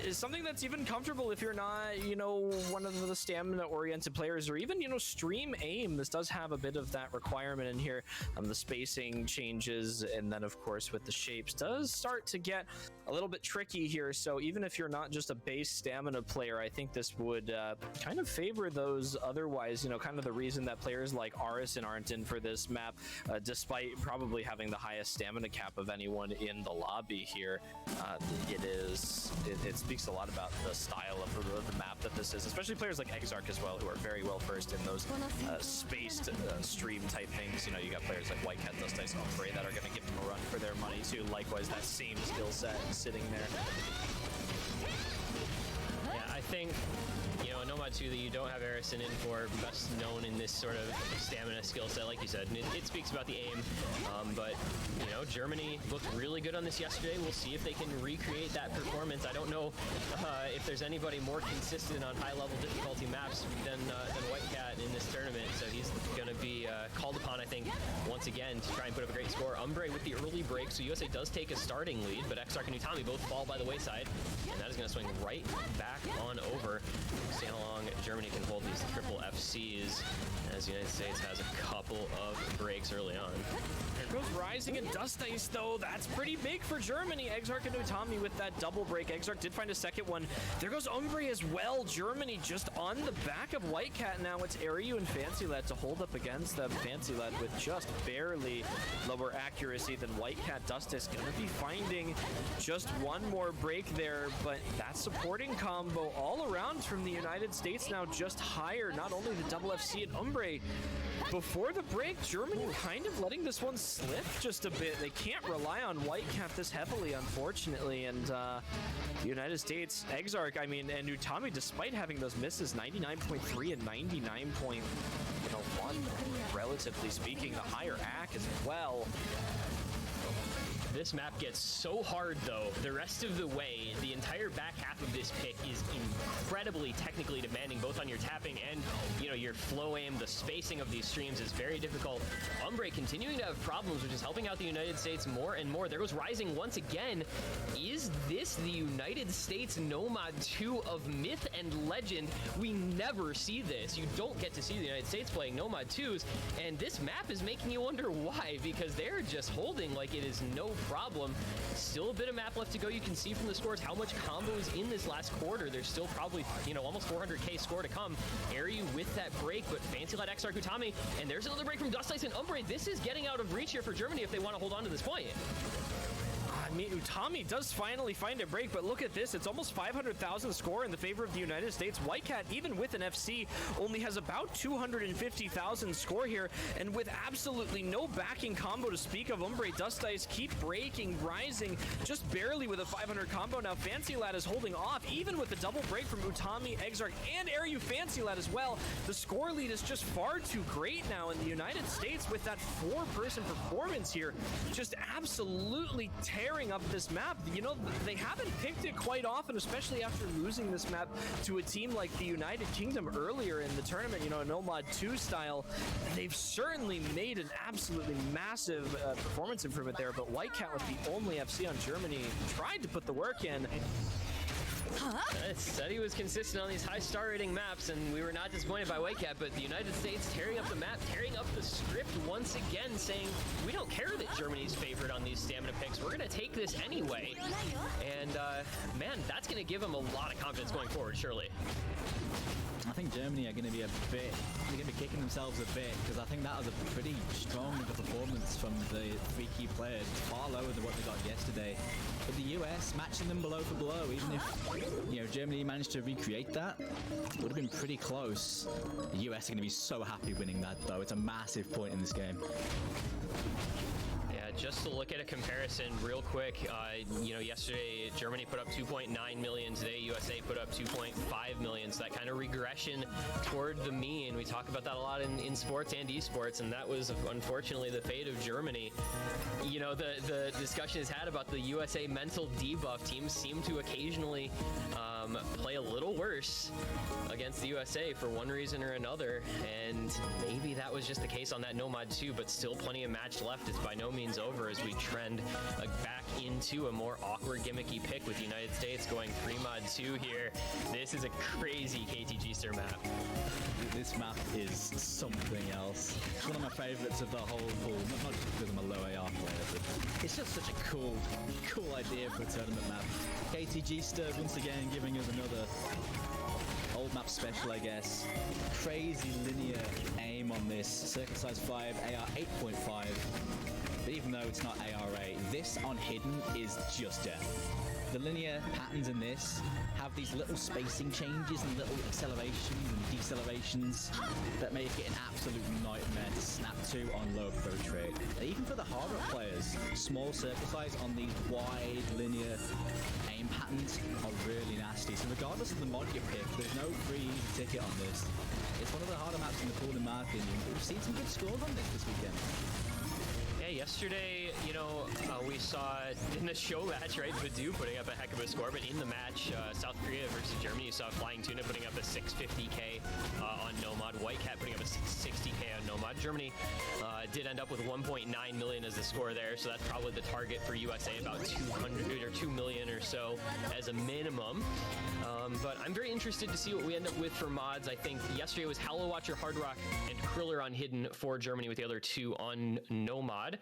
is something that's even comfortable if you're not, you know, one of the stamina-oriented players, or even, you know, stream aim. This does have a bit of that requirement in here. The spacing changes, and then of course with the shapes does start to get a little bit tricky here. So even if you're not just a base stamina player, I think this would kind of favor those otherwise, you know, kind of the reason that players like Arison aren't in for this map, despite probably having the highest stamina cap of anyone in the lobby here. It speaks a lot about the style of the map that this is, especially players like Exarch as well, who are very well versed in those spaced stream type things. You know, you got players like White Cat, Dust Ice, and Ombre that are going to give them a run for their money too. Likewise, that same skill set sitting there. Yeah, I think, you know, a Nomad 2 that you don't have Arison in for, best known in this sort of stamina skill set, like you said, and it speaks about the aim. But, you know, Germany looked really good on this yesterday. We'll see if they can recreate that performance. I don't know if there's anybody more consistent on high-level difficulty maps than White Cat in this tournament, so he's going to be called upon, I think, once again to try and put up a great score. Umbre with the early break, so USA does take a starting lead, but Exarch and Utami both fall by the wayside, and that is going to swing right back on over. See how long Germany can hold these triple FCs, as the United States has a couple of breaks early on. There goes Rising and Dust Ice, though. That's pretty big for Germany. Exarch and Utami with that double break. Exarch did find a second one. There goes Umbre as well. Germany just on the back of White Cat now. It's Airyu and Fancy Lad to hold up against them. Fancy Lad with just barely lower accuracy than White Cat. Dust Ice going to be finding just one more break there, but that supporting combo all around from the United States now just higher. Not only the double FC and Umbre. Before the break, Germany kind of letting this one slip just a bit. They can't rely on White Cat this heavily, unfortunately, and the United States, Exarch, I mean, and Utami, despite having those misses, 99.3 and 99.1, relatively speaking, the higher AC as well. This map gets so hard, though. The rest of the way, the entire back half of this pick is incredibly technically demanding, both on your tapping and, you know, your flow aim. The spacing of these streams is very difficult. Umbre continuing to have problems, which is helping out the United States more and more. There goes Rising once again. Is this the United States Nomad 2 of myth and legend? We never see this. You don't get to see the United States playing Nomad 2s, and this map is making you wonder why, because they're just holding like it is no problem. Still a bit of map left to go. You can see from the scores how much combo is in this last quarter. There's still probably, you know, almost 400k score to come. Aryu with that break, but Fancy Lad XR Utami, and there's another break from Dust Ice and Umbre. This is getting out of reach here for Germany if they want to hold on to this point. I mean, Utami does finally find a break, but look at this. It's almost 500,000 score in the favor of the United States. Whitecat, even with an FC, only has about 250,000 score here, and with absolutely no backing combo to speak of. Umbre, Dust Ice keep breaking, Rising just barely with a 500 combo. Now Fancy Lad is holding off, even with the double break from Utami, Exarch, and Aryu Fancy Lad as well. The score lead is just far too great now, in the United States with that four-person performance here, just absolutely tearing up this map. You know, they haven't picked it quite often, especially after losing this map to a team like the United Kingdom earlier in the tournament, you know, a Nomad 2 style. They've certainly made an absolutely massive performance improvement there, but Whitecat, with the only FC on Germany, tried to put the work in. It said he was consistent on these high star rating maps, and we were not disappointed by Whitecat, but the United States tearing up the map, tearing up the script once again, saying, we don't care that Germany's favored on these stamina picks. We're going to take this anyway. And, man, that's going to give them a lot of confidence going forward, surely. I think Germany are going to be they're going to be kicking themselves a bit, because I think that was a pretty strong performance from the three key players, far lower than what they got yesterday. But the US matching them blow for blow, even if, you know, Germany managed to recreate that, would have been pretty close. The US are going to be so happy winning that, though. It's a massive point in this game. Just to look at a comparison real quick, you know, yesterday Germany put up 2.9 million, today USA put up 2.5 million, so that kind of regression toward the mean. We talk about that a lot in sports and esports, and that was unfortunately the fate of Germany. You know, the discussion is had about the USA mental debuff. Teams seem to occasionally play a little worse against the USA for one reason or another, and maybe that was just the case on that Nomad 2, but still plenty of match left. It's by no means over as we trend back into a more awkward gimmicky pick with the United States going 3-mod 2 here. This is a crazy KTG-ster map. This map is something else. It's one of my favorites of the whole pool, not just because I'm a low AR player, but it's just such a cool idea for a tournament map. KTG-ster once again giving us another old map special, I guess. Crazy linear aim on this. Circle size 5, AR 8.5. But even though it's not AR8, this on hidden is just death. The linear patterns in this have these little spacing changes and little accelerations and decelerations that make it an absolute nightmare to snap to on low approach rate. Even for the harder players, small circle size on these wide linear aim patterns are really nasty. So regardless of the mod you pick, there's no free easy ticket on this. It's one of the harder maps in the pool in my opinion. We've seen some good scores on this weekend. Yeah, yesterday, you know, we saw in the show match, right, VOD putting up a heck of a score, but in the match, South Korea versus Germany, you saw Flying Tuna putting up a 650k on Nomad, Whitecat putting up a 660k on Nomad. Germany did end up with 1.9 million as the score there, so that's probably the target for USA, about 200 or 2 million or so as a minimum. But I'm very interested to see what we end up with for mods. I think yesterday was Hollow Watcher, Hard Rock, and Kriller on hidden for Germany, with the other two on Nomad.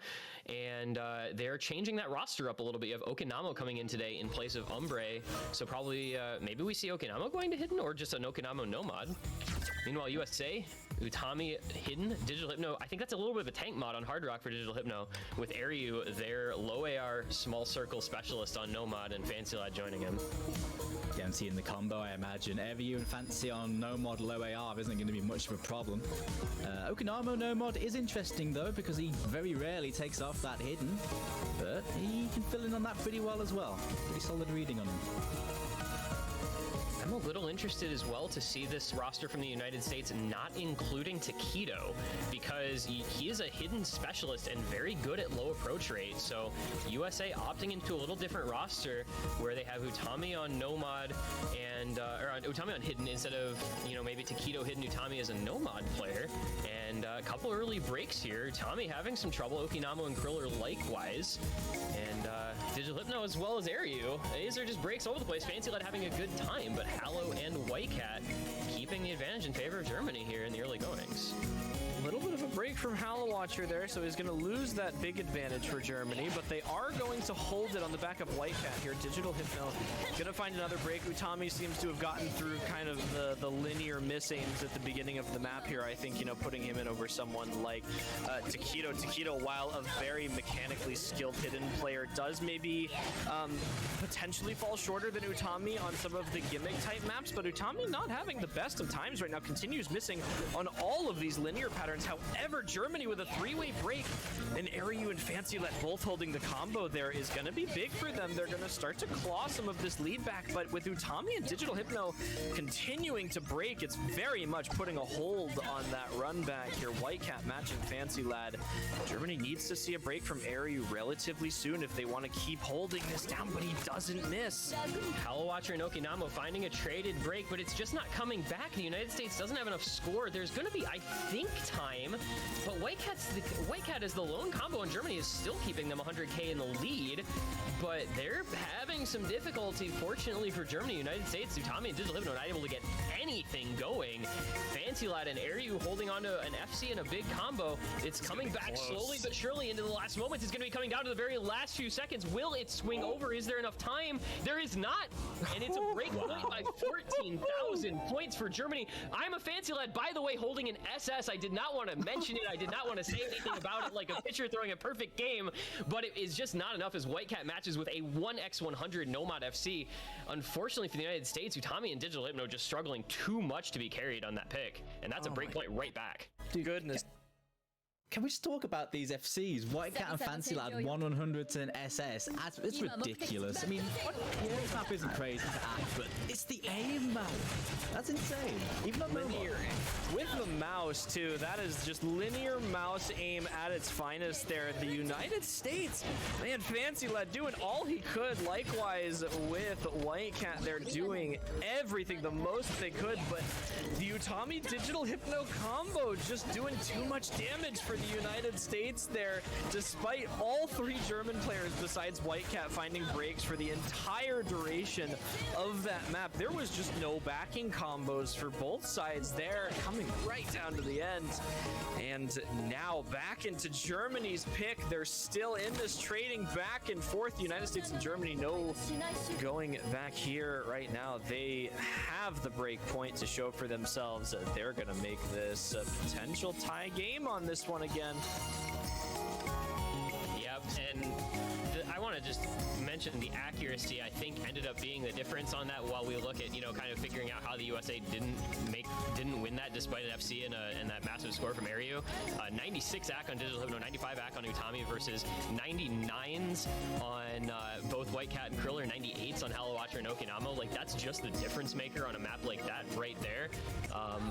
And they're changing that roster up a little bit. You have Okinamo coming in today in place of Umbre, so probably maybe we see Okinamo going to hidden, or just an Okinamo Nomad. Meanwhile, USA, Utami hidden, Digital Hypno. I think that's a little bit of a tank mod on Hard Rock for Digital Hypno, with Aryu, their low AR small circle specialist on Nomad, and Fancy Lad joining him. Guaranteeing the combo, I imagine. Aryu and Fancy on Nomad low AR isn't going to be much of a problem. Okinamo Nomad is interesting though, because he very rarely takes off that hidden, but he can fill in on that pretty well as well. Pretty solid reading on him. I'm a little interested as well to see this roster from the United States not including Takedo, because he is a hidden specialist and very good at low approach rate. So USA opting into a little different roster where they have Utami on Nomad and Utami on hidden instead of, you know, maybe Takedo hidden Utami as a Nomad player. And a couple early breaks here. Utami having some trouble. Okinawa and Kriller likewise. And Digital Hypno as well as Airyu. These are just breaks all over the place. Fancy Lad having a good time, but Hallow and Whitecat keeping the advantage in favor of Germany here in the early goings. A little bit of a break from Hallow Watcher there, so he's going to lose that big advantage for Germany, but they are going to hold it on the back of Whitecat here. Digital Hypno going to find another break. Utami seems to have gotten through kind of the linear miss-aims at the beginning of the map here. I think, you know, putting him in over someone like Takedo. Takedo, while a very mechanically skilled hidden player, does maybe potentially fall shorter than Utami on some of the gimmick-type maps, but Utami not having the best of times right now, continues missing on all of these linear patterns. However, Germany with a three-way break, and Airyu and Fancy Let both holding the combo there is going to be big for them. They're going to start to claw some of this lead back, but with Utami and Digital Hypno continuing to break, it's very much putting a hold on that run back here. Whitecat matching Fancy Lad. Germany needs to see a break from Airyu relatively soon if they want to keep holding this down, but he doesn't miss. Hallow Watcher and Okinawa finding a traded break, but it's just not coming back. The United States doesn't have enough score. There's going to be, I think, time, but Whitecat as the lone combo in Germany is still keeping them 100k in the lead, but they're having some difficulty. Fortunately for Germany, United States, Utami and Digital Hypno not able to get anything going. Fancy Lad and Airyu holding on to an FC and a big combo. It's coming back slowly but surely into the last moments. It's going to be coming down to the very last few seconds. Will it swing over? Is there enough time? There is not, and it's a break point by 14,000 points for Germany. I'm a Fancy Lad, by the way, holding an SS. I did not want to mention it. I did not want to say anything about it like a pitcher throwing a perfect game, but it is just not enough as Whitecat matches with a 1x100 Nomad FC. Unfortunately for the United States, Utami and Digital Hypno just struggling too much to be carried on that pick, and that's a break point right back. Dude, goodness. Can we just talk about these FCs? Whitecat and Fancy Lad 100 to an SS. It's ridiculous. I mean, this map isn't crazy to act, but it's the aim, man. That's insane. Even on linear. With the mouse, too, that is just linear mouse aim at its finest there. The United States, man, Fancy Lad doing all he could. Likewise with Whitecat, they're doing everything, the most they could, but the Utami Digital Hypno combo just doing too much damage for the United States there, despite all three German players besides Whitecat finding breaks for the entire duration of that map. There was just no backing combos for both sides there, coming right down to the end. And now back into Germany's pick. They're still in this trading back and forth. The United States and Germany no going back here right now. They have the break point to show for themselves that they're going to make this a potential tie game on this one again. Yep, and I want to just mention the accuracy, I think, ended up being the difference on that while we look at, you know, kind of figuring out how the USA didn't win that despite an FC and that massive score from Airyu. 96 AC on Digital Hypno, 95 AC on Utami versus 99s on both Whitecat and Kriller, 98s on Hallow Watcher and Okinawa. Like, that's just the difference maker on a map like that right there.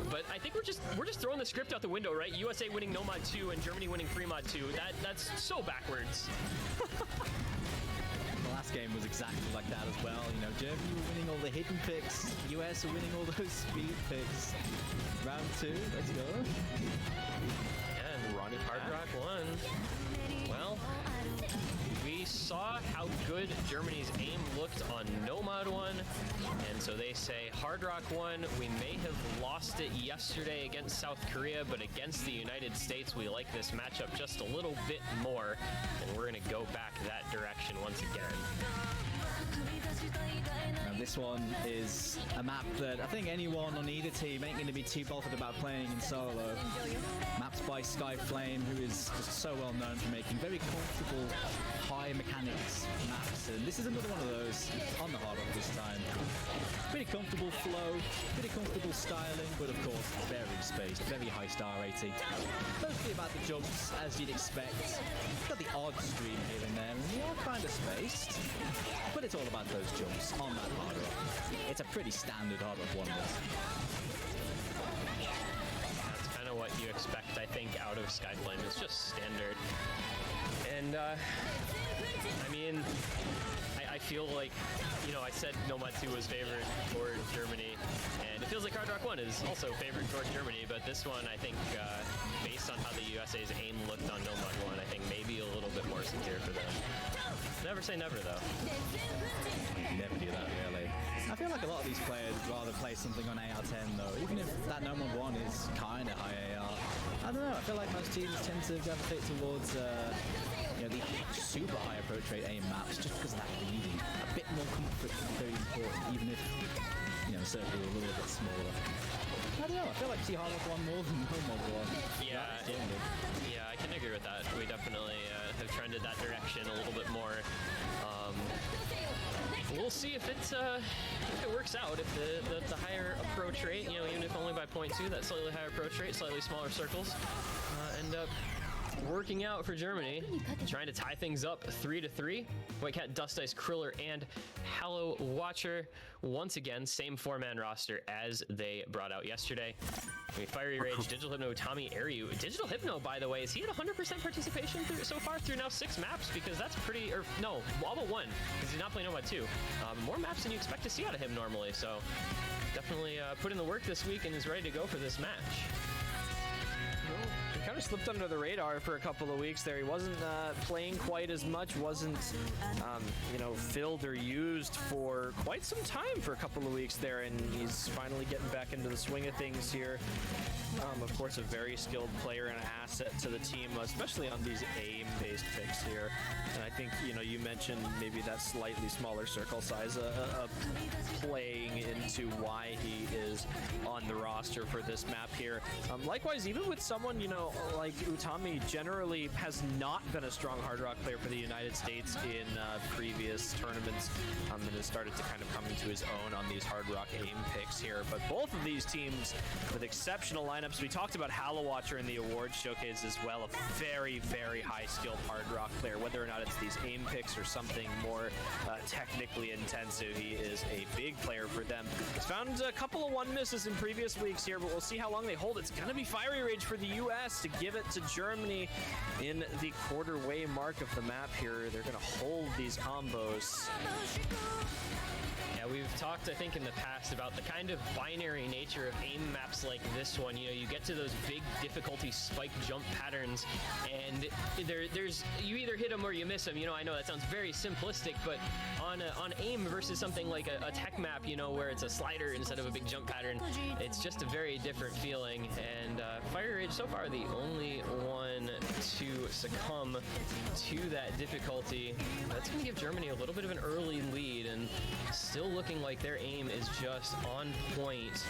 But I think we're just throwing the script out the window, right? USA winning Nomad 2 and Germany winning Fremod 2. That's so backwards. The last game was exactly like that as well. You know, Germany were winning all the hidden picks. US are winning all those speed picks. Round 2, let's go. And Ronnie Hard Rock won. Well, we saw how good Germany's aim looked on Nomad 1, and so they say Hard Rock 1. We may have lost it yesterday against South Korea, but against the United States, we like this matchup just a little bit more, and we're going to go back that direction once again. Now this one is a map that I think anyone on either team ain't going to be too bothered about playing in solo. Mapped by Skyflame, who is just so well known for making very comfortable high mechanics maps, and this is another one of those on the Hard Rock this time. Pretty comfortable flow, pretty comfortable styling, but of course, very spaced, very high star rating. Mostly about the jumps, as you'd expect. Got the odd stream here and there, and they are kind of spaced. But it's all about those jumps on that hard rock. It's a pretty standard hard rock wonders. That's kind of what you expect, I think, out of Skyflame. It's just standard. And, I mean, I feel like, you know, I said Nomad 2 was favored for Germany, and it feels like Hard Rock 1 is also favored for Germany, but this one, I think, based on how the USA's aim looked on Nomad 1, I think maybe a little bit more secure for them. Never say never, though. Never do that, really. I feel like a lot of these players would rather play something on AR10, though, even if that Nomad 1 is kind of high AR. I don't know, I feel like most teams tend to gravitate towards you know, the super high approach rate aim maps just because of that reading. A bit more comfort is very important, even if, you know, certainly a little bit smaller. I don't know, I feel like see Hard Rock 1 more than Nomad 1. Yeah, yeah, I can agree with that. We definitely have trended that direction a little bit more. We'll see if it works out. If the higher approach rate, you know, even if only by 0.2, that slightly higher approach rate, slightly smaller circles, end up working out for Germany, trying to tie things up 3-3. Whitecat, Dust Ice, Kriller, and Hallow Watcher. Once again, same four-man roster as they brought out yesterday. Fiery Rage, Digital Hypno, Tommy Ariu. Digital Hypno, by the way, is he at 100% participation so far through now 6 maps? Because that's pretty, or no, all but 1, because he's not playing Nomad 2. More maps than you expect to see out of him normally, so definitely put in the work this week and is ready to go for this match. He kind of slipped under the radar for a couple of weeks there. He wasn't playing quite as much, wasn't, you know, filled or used for quite some time for a couple of weeks there, and he's finally getting back into the swing of things here. Of course, a very skilled player and an asset to the team, especially on these aim-based picks here. And I think, you know, you mentioned maybe that slightly smaller circle size playing into why he is on the roster for this map here. Likewise, even with someone, you know, like Utami, generally has not been a strong Hard Rock player for the United States in previous tournaments, and has started to kind of come into his own on these Hard Rock aim picks here. But both of these teams with exceptional lineups. We talked about Hallow Watcher in the awards showcase as well, a very, very high skilled Hard Rock player, whether or not it's these aim picks or something more technically intensive. He is a big player for them. He's found a couple of 1 misses in previous weeks here, but we'll see how long they hold. It's going to be Fiery Rage for the US to give it to Germany in the quarter-way mark of the map here. They're going to hold these combos. Yeah, we've talked, I think, in the past about the kind of binary nature of aim maps like this one. You know, you get to those big difficulty spike jump patterns, and there's you either hit them or you miss them. You know, I know that sounds very simplistic, but on aim versus something like a tech map, you know, where it's a slider instead of a big jump pattern, it's just a very different feeling. And Fire Rage so far the only one to succumb to that difficulty. That's going to give Germany a little bit of an early lead, and still looking like their aim is just on point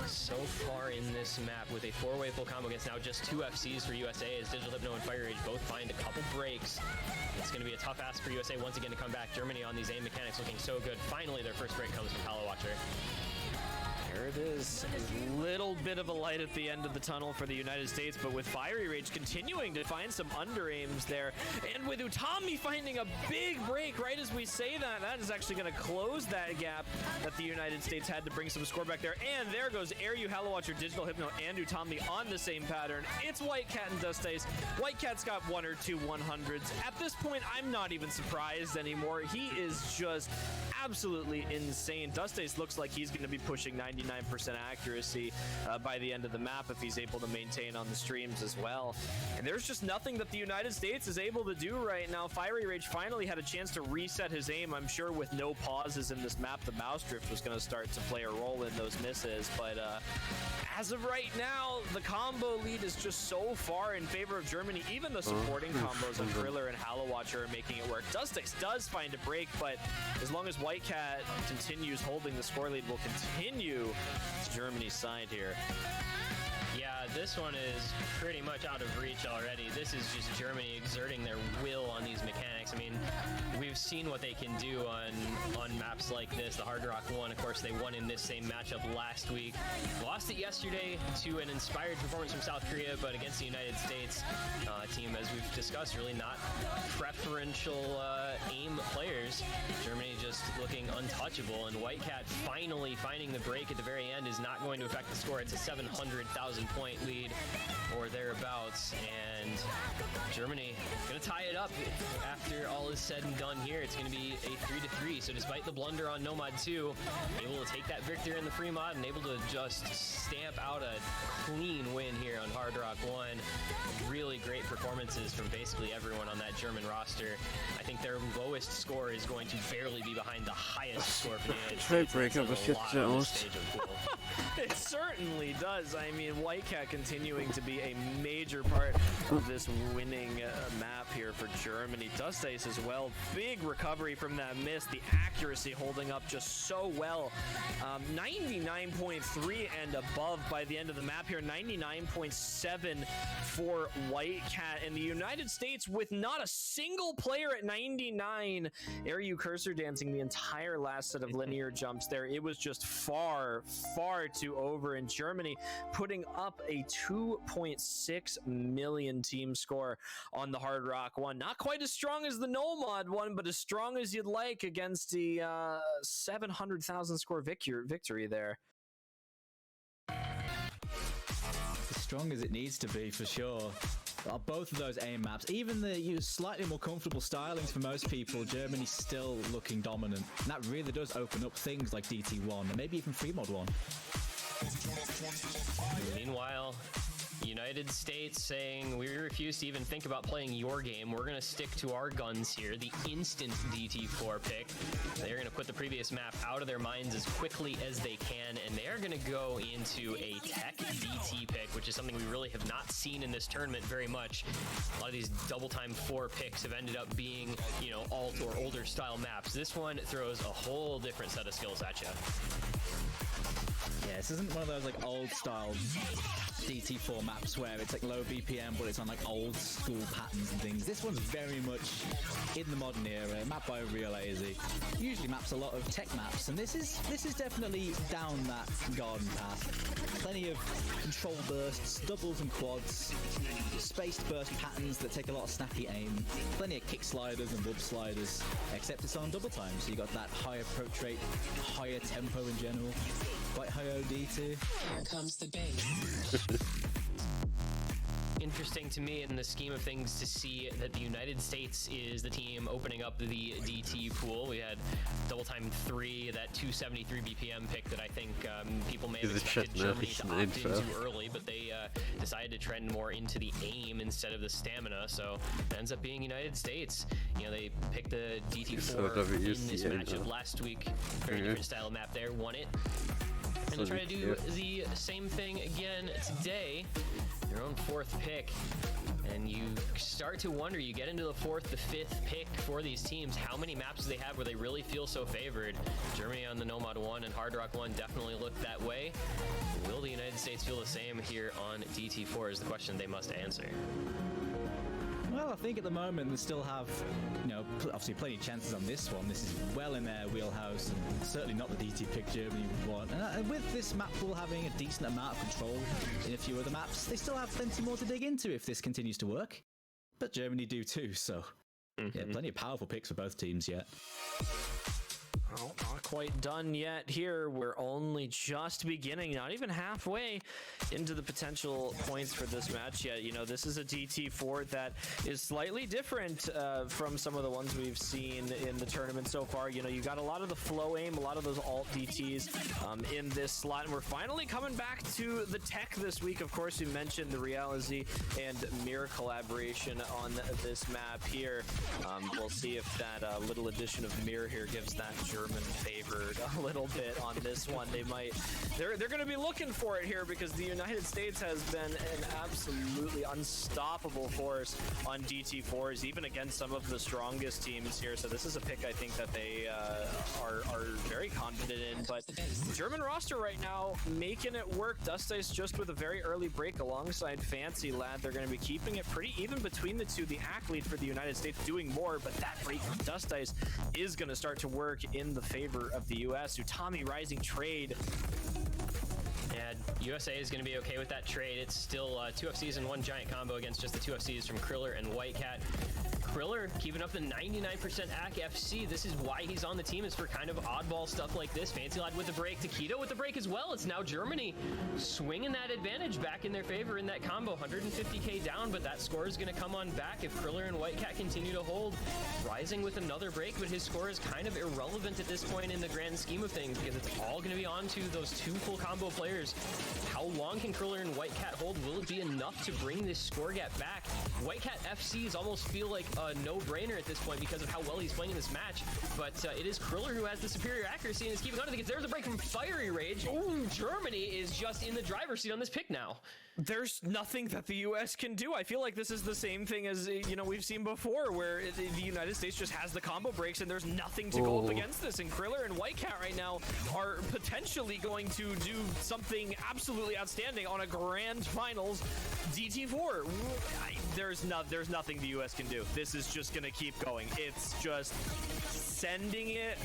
so far in this map with a 4-way full combo against now just 2 FCs for USA as Digital Hypno and Fire Rage both find a couple breaks. It's going to be a tough ask for USA once again to come back. Germany on these aim mechanics looking so good. Finally, their first break comes from Hallow Watcher. There it is. A little bit of a light at the end of the tunnel for the United States, but with Fiery Rage continuing to find some under aims there, and with Utami finding a big break right as we say that, that is actually going to close that gap that the United States had to bring some score back there. And there goes Ariu, Hallow Watcher, Digital Hypno, and Utami on the same pattern. It's Whitecat and Dust Ice. Whitecat's got 1 or 2 100s. At this point, I'm not even surprised anymore. He is just absolutely insane. Dust Ice looks like he's going to be pushing 99% accuracy by the end of the map if he's able to maintain on the streams as well. And there's just nothing that the United States is able to do right now. Fiery Rage finally had a chance to reset his aim. I'm sure with no pauses in this map, the mouse drift was going to start to play a role in those misses. But as of right now, the combo lead is just so far in favor of Germany. Even the supporting combos of Kriller and Hallow Watcher are making it work. Dust Ice does find a break, but as long as Whitecat continues holding the score lead, will continue to Germany's side here. Yeah, this one is pretty much out of reach already. This is just Germany exerting their will on these mechanics. I mean, we've seen what they can do on maps like this. The Hard Rock 1, of course, they won in this same matchup last week. Lost it yesterday to an inspired performance from South Korea, but against the United States team, as we've discussed, really not preferential aim players. Germany just looking untouchable, and Whitecat finally finding the break at the very end is not going to affect the score. It's a 700,000 point lead or thereabouts, and Germany gonna tie it up after all is said and done here. It's gonna be a 3-3. So despite the blunder on Nomad 2, able to take that victory in the free mod and able to just stamp out a clean win here on Hard Rock 1. Really great performances from basically everyone on that German roster. I think their lowest score is going to barely be behind the highest score for the United States. It certainly does. I mean, Whitecat continuing to be a major part of this winning map here for Germany. Dust Ice as well. Big recovery from that miss. The accuracy holding up just so well. 99.3 and above by the end of the map here. 99.7 for Whitecat. And the United States with not a single player at 99. Airyu cursor dancing the entire last set of linear jumps there. It was just far, far too over. And Germany putting up a 2.6 million team score on the Hard Rock 1. Not quite as strong as the Nomad one, but as strong as you'd like against the 700,000 score victory there. As strong as it needs to be, for sure. Both of those aim maps, even the slightly more comfortable stylings for most people, Germany's still looking dominant. And that really does open up things like DT1 and maybe even Free Mod 1. Meanwhile, United States saying, we refuse to even think about playing your game. We're going to stick to our guns here. The instant DT4 pick. They're going to put the previous map out of their minds as quickly as they can, and they are going to go into a tech DT pick, which is something we really have not seen in this tournament very much. A lot of these double time 4 picks have ended up being, you know, alt or older style maps. This one throws a whole different set of skills at you. Yeah, this isn't one of those like old style DT4 maps where it's like low BPM but it's on like old school patterns and things. This one's very much in the modern era, mapped by Real AZ. Usually maps a lot of tech maps, and this is definitely down that garden path. Plenty of control bursts, doubles and quads, spaced burst patterns that take a lot of snappy aim, plenty of kick sliders and wub sliders, except it's on double time, so you got that higher approach rate, higher tempo in general. Quite high OD too. Here comes the bass. Interesting to me in the scheme of things to see that the United States is the team opening up the DT pool. We had double time 3, that 273 BPM pick that I think people may have expected Germany to opt into early, but they decided to trend more into the aim instead of the stamina, so it ends up being United States. You know, they picked the DT4 in this matchup last week. Very different style of map there, won it. And they'll try to do the same thing again today. Your own 4th pick. And you start to wonder, you get into the 4th, the 5th pick for these teams, how many maps do they have where they really feel so favored? Germany on the Nomad 1 and Hard Rock 1 definitely look that way. Will the United States feel the same here on DT4 is the question they must answer. Well, I think at the moment they still have, you know, obviously plenty of chances on this one. This is well in their wheelhouse, and certainly not the DT pick Germany would want. And with this map pool having a decent amount of control in a few other maps, they still have plenty more to dig into if this continues to work. But Germany do too, so yeah, plenty of powerful picks for both teams yet. Oh, not quite done yet here. We're only just beginning, not even halfway into the potential points for this match yet. You know, this is a DT4 that is slightly different from some of the ones we've seen in the tournament so far. You know, you got a lot of the flow aim, a lot of those alt DTs in this slot, and we're finally coming back to the tech this week. Of course, we mentioned the Realizy and Mirror collaboration on this map here. We'll see if that little addition of Mirror here gives that German German favored a little bit on this one. They're going to be looking for it here because the United States has been an absolutely unstoppable force on DT4s, even against some of the strongest teams here. So this is a pick I think that they are very confident in. But German roster right now making it work. Dust Ice just with a very early break alongside Fancy Lad. They're going to be keeping it pretty even between the two. The hack lead for the United States doing more, but that break from Dust Ice is going to start to work in the favor of the US. Utami rising trade. Yeah, USA is going to be okay with that trade. It's still 2 FCs and 1 giant combo against just the 2 FCs from Kriller and Whitecat. Kriller keeping up the 99% AC FC. This is why he's on the team, is for kind of oddball stuff like this. Fancy Lad with the break, Taquito with the break as well. It's now Germany swinging that advantage back in their favor in that combo. 150k down, but that score is going to come on back if Kriller and Whitecat continue to hold. Rising with another break, but his score is kind of irrelevant at this point in the grand scheme of things because it's all going to be on to those 2 full combo players. How long can Kriller and Whitecat hold? Will it be enough to bring this score gap back? Whitecat FCs almost feel like a no-brainer at this point because of how well he's playing in this match, but it is Kriller who has the superior accuracy and is keeping on to the. There's a break from Fiery Rage. Ooh, Germany is just in the driver's seat on this pick now. There's nothing that the U.S. can do. I feel like this is the same thing as, you know, we've seen before, where the United States just has the combo breaks and there's nothing to go up against this. And Kriller and Whitecat right now are potentially going to do something absolutely outstanding on a grand finals DT4. There's nothing the U.S. can do. This is just going to keep going. It's just sending it,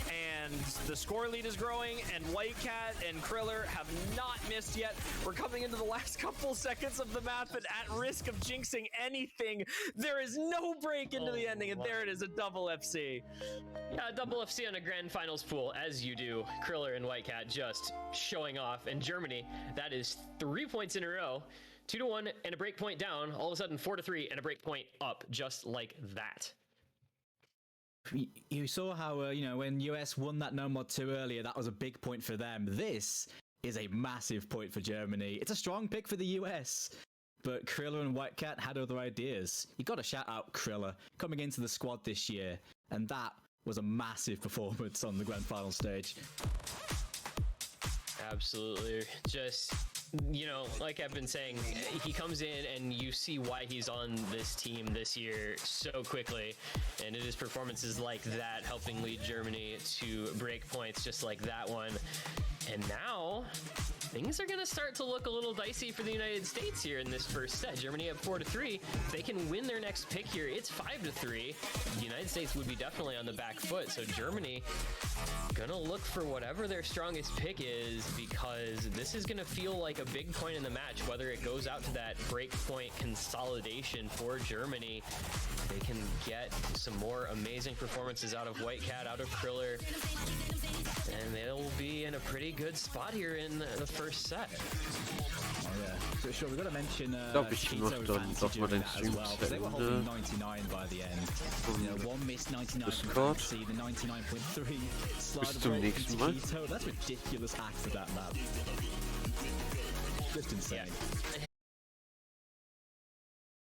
and the score lead is growing, and Whitecat and Kriller have not missed yet. We're coming into the last couple seconds of the map, and at risk of jinxing anything, there is no break into the ending, and there it is, a double FC. Yeah, a double FC on a grand finals pool, as you do. Kriller and Whitecat just showing off, and Germany, that is 3 points in a row. 2-1 and a break point down, all of a sudden 4-3 and a break point up, just like that. You saw how, you know, when US won that No Mod 2 earlier, that was a big point for them. This is a massive point for Germany. It's a strong pick for the US, but Kriller and Whitecat had other ideas. You got to shout out Kriller coming into the squad this year, and that was a massive performance on the grand final stage. Absolutely. Just, you know, like I've been saying, he comes in and you see why he's on this team this year so quickly, and it is performances like that helping lead Germany to break points just like that one. And now things are going to start to look a little dicey for the United States here in this first set. Germany up 4-3. If they can win their next pick here, it's 5-3. The United States would be definitely on the back foot. So Germany gonna look for whatever their strongest pick is, because this is gonna feel like a big point in the match, whether it goes out to that break point consolidation for Germany. They can get some more amazing performances out of Whitecat, out of Kriller, and they'll be in a pretty good spot here in the first set. Oh yeah, so sure, we've got to mention Keto and Fancy during that as well, because they were holding 99 by the end. You know, one missed 99 from Fancy, the 99.3 slide break into Keto. That's ridiculous hack for that map. Just insane. Yeah.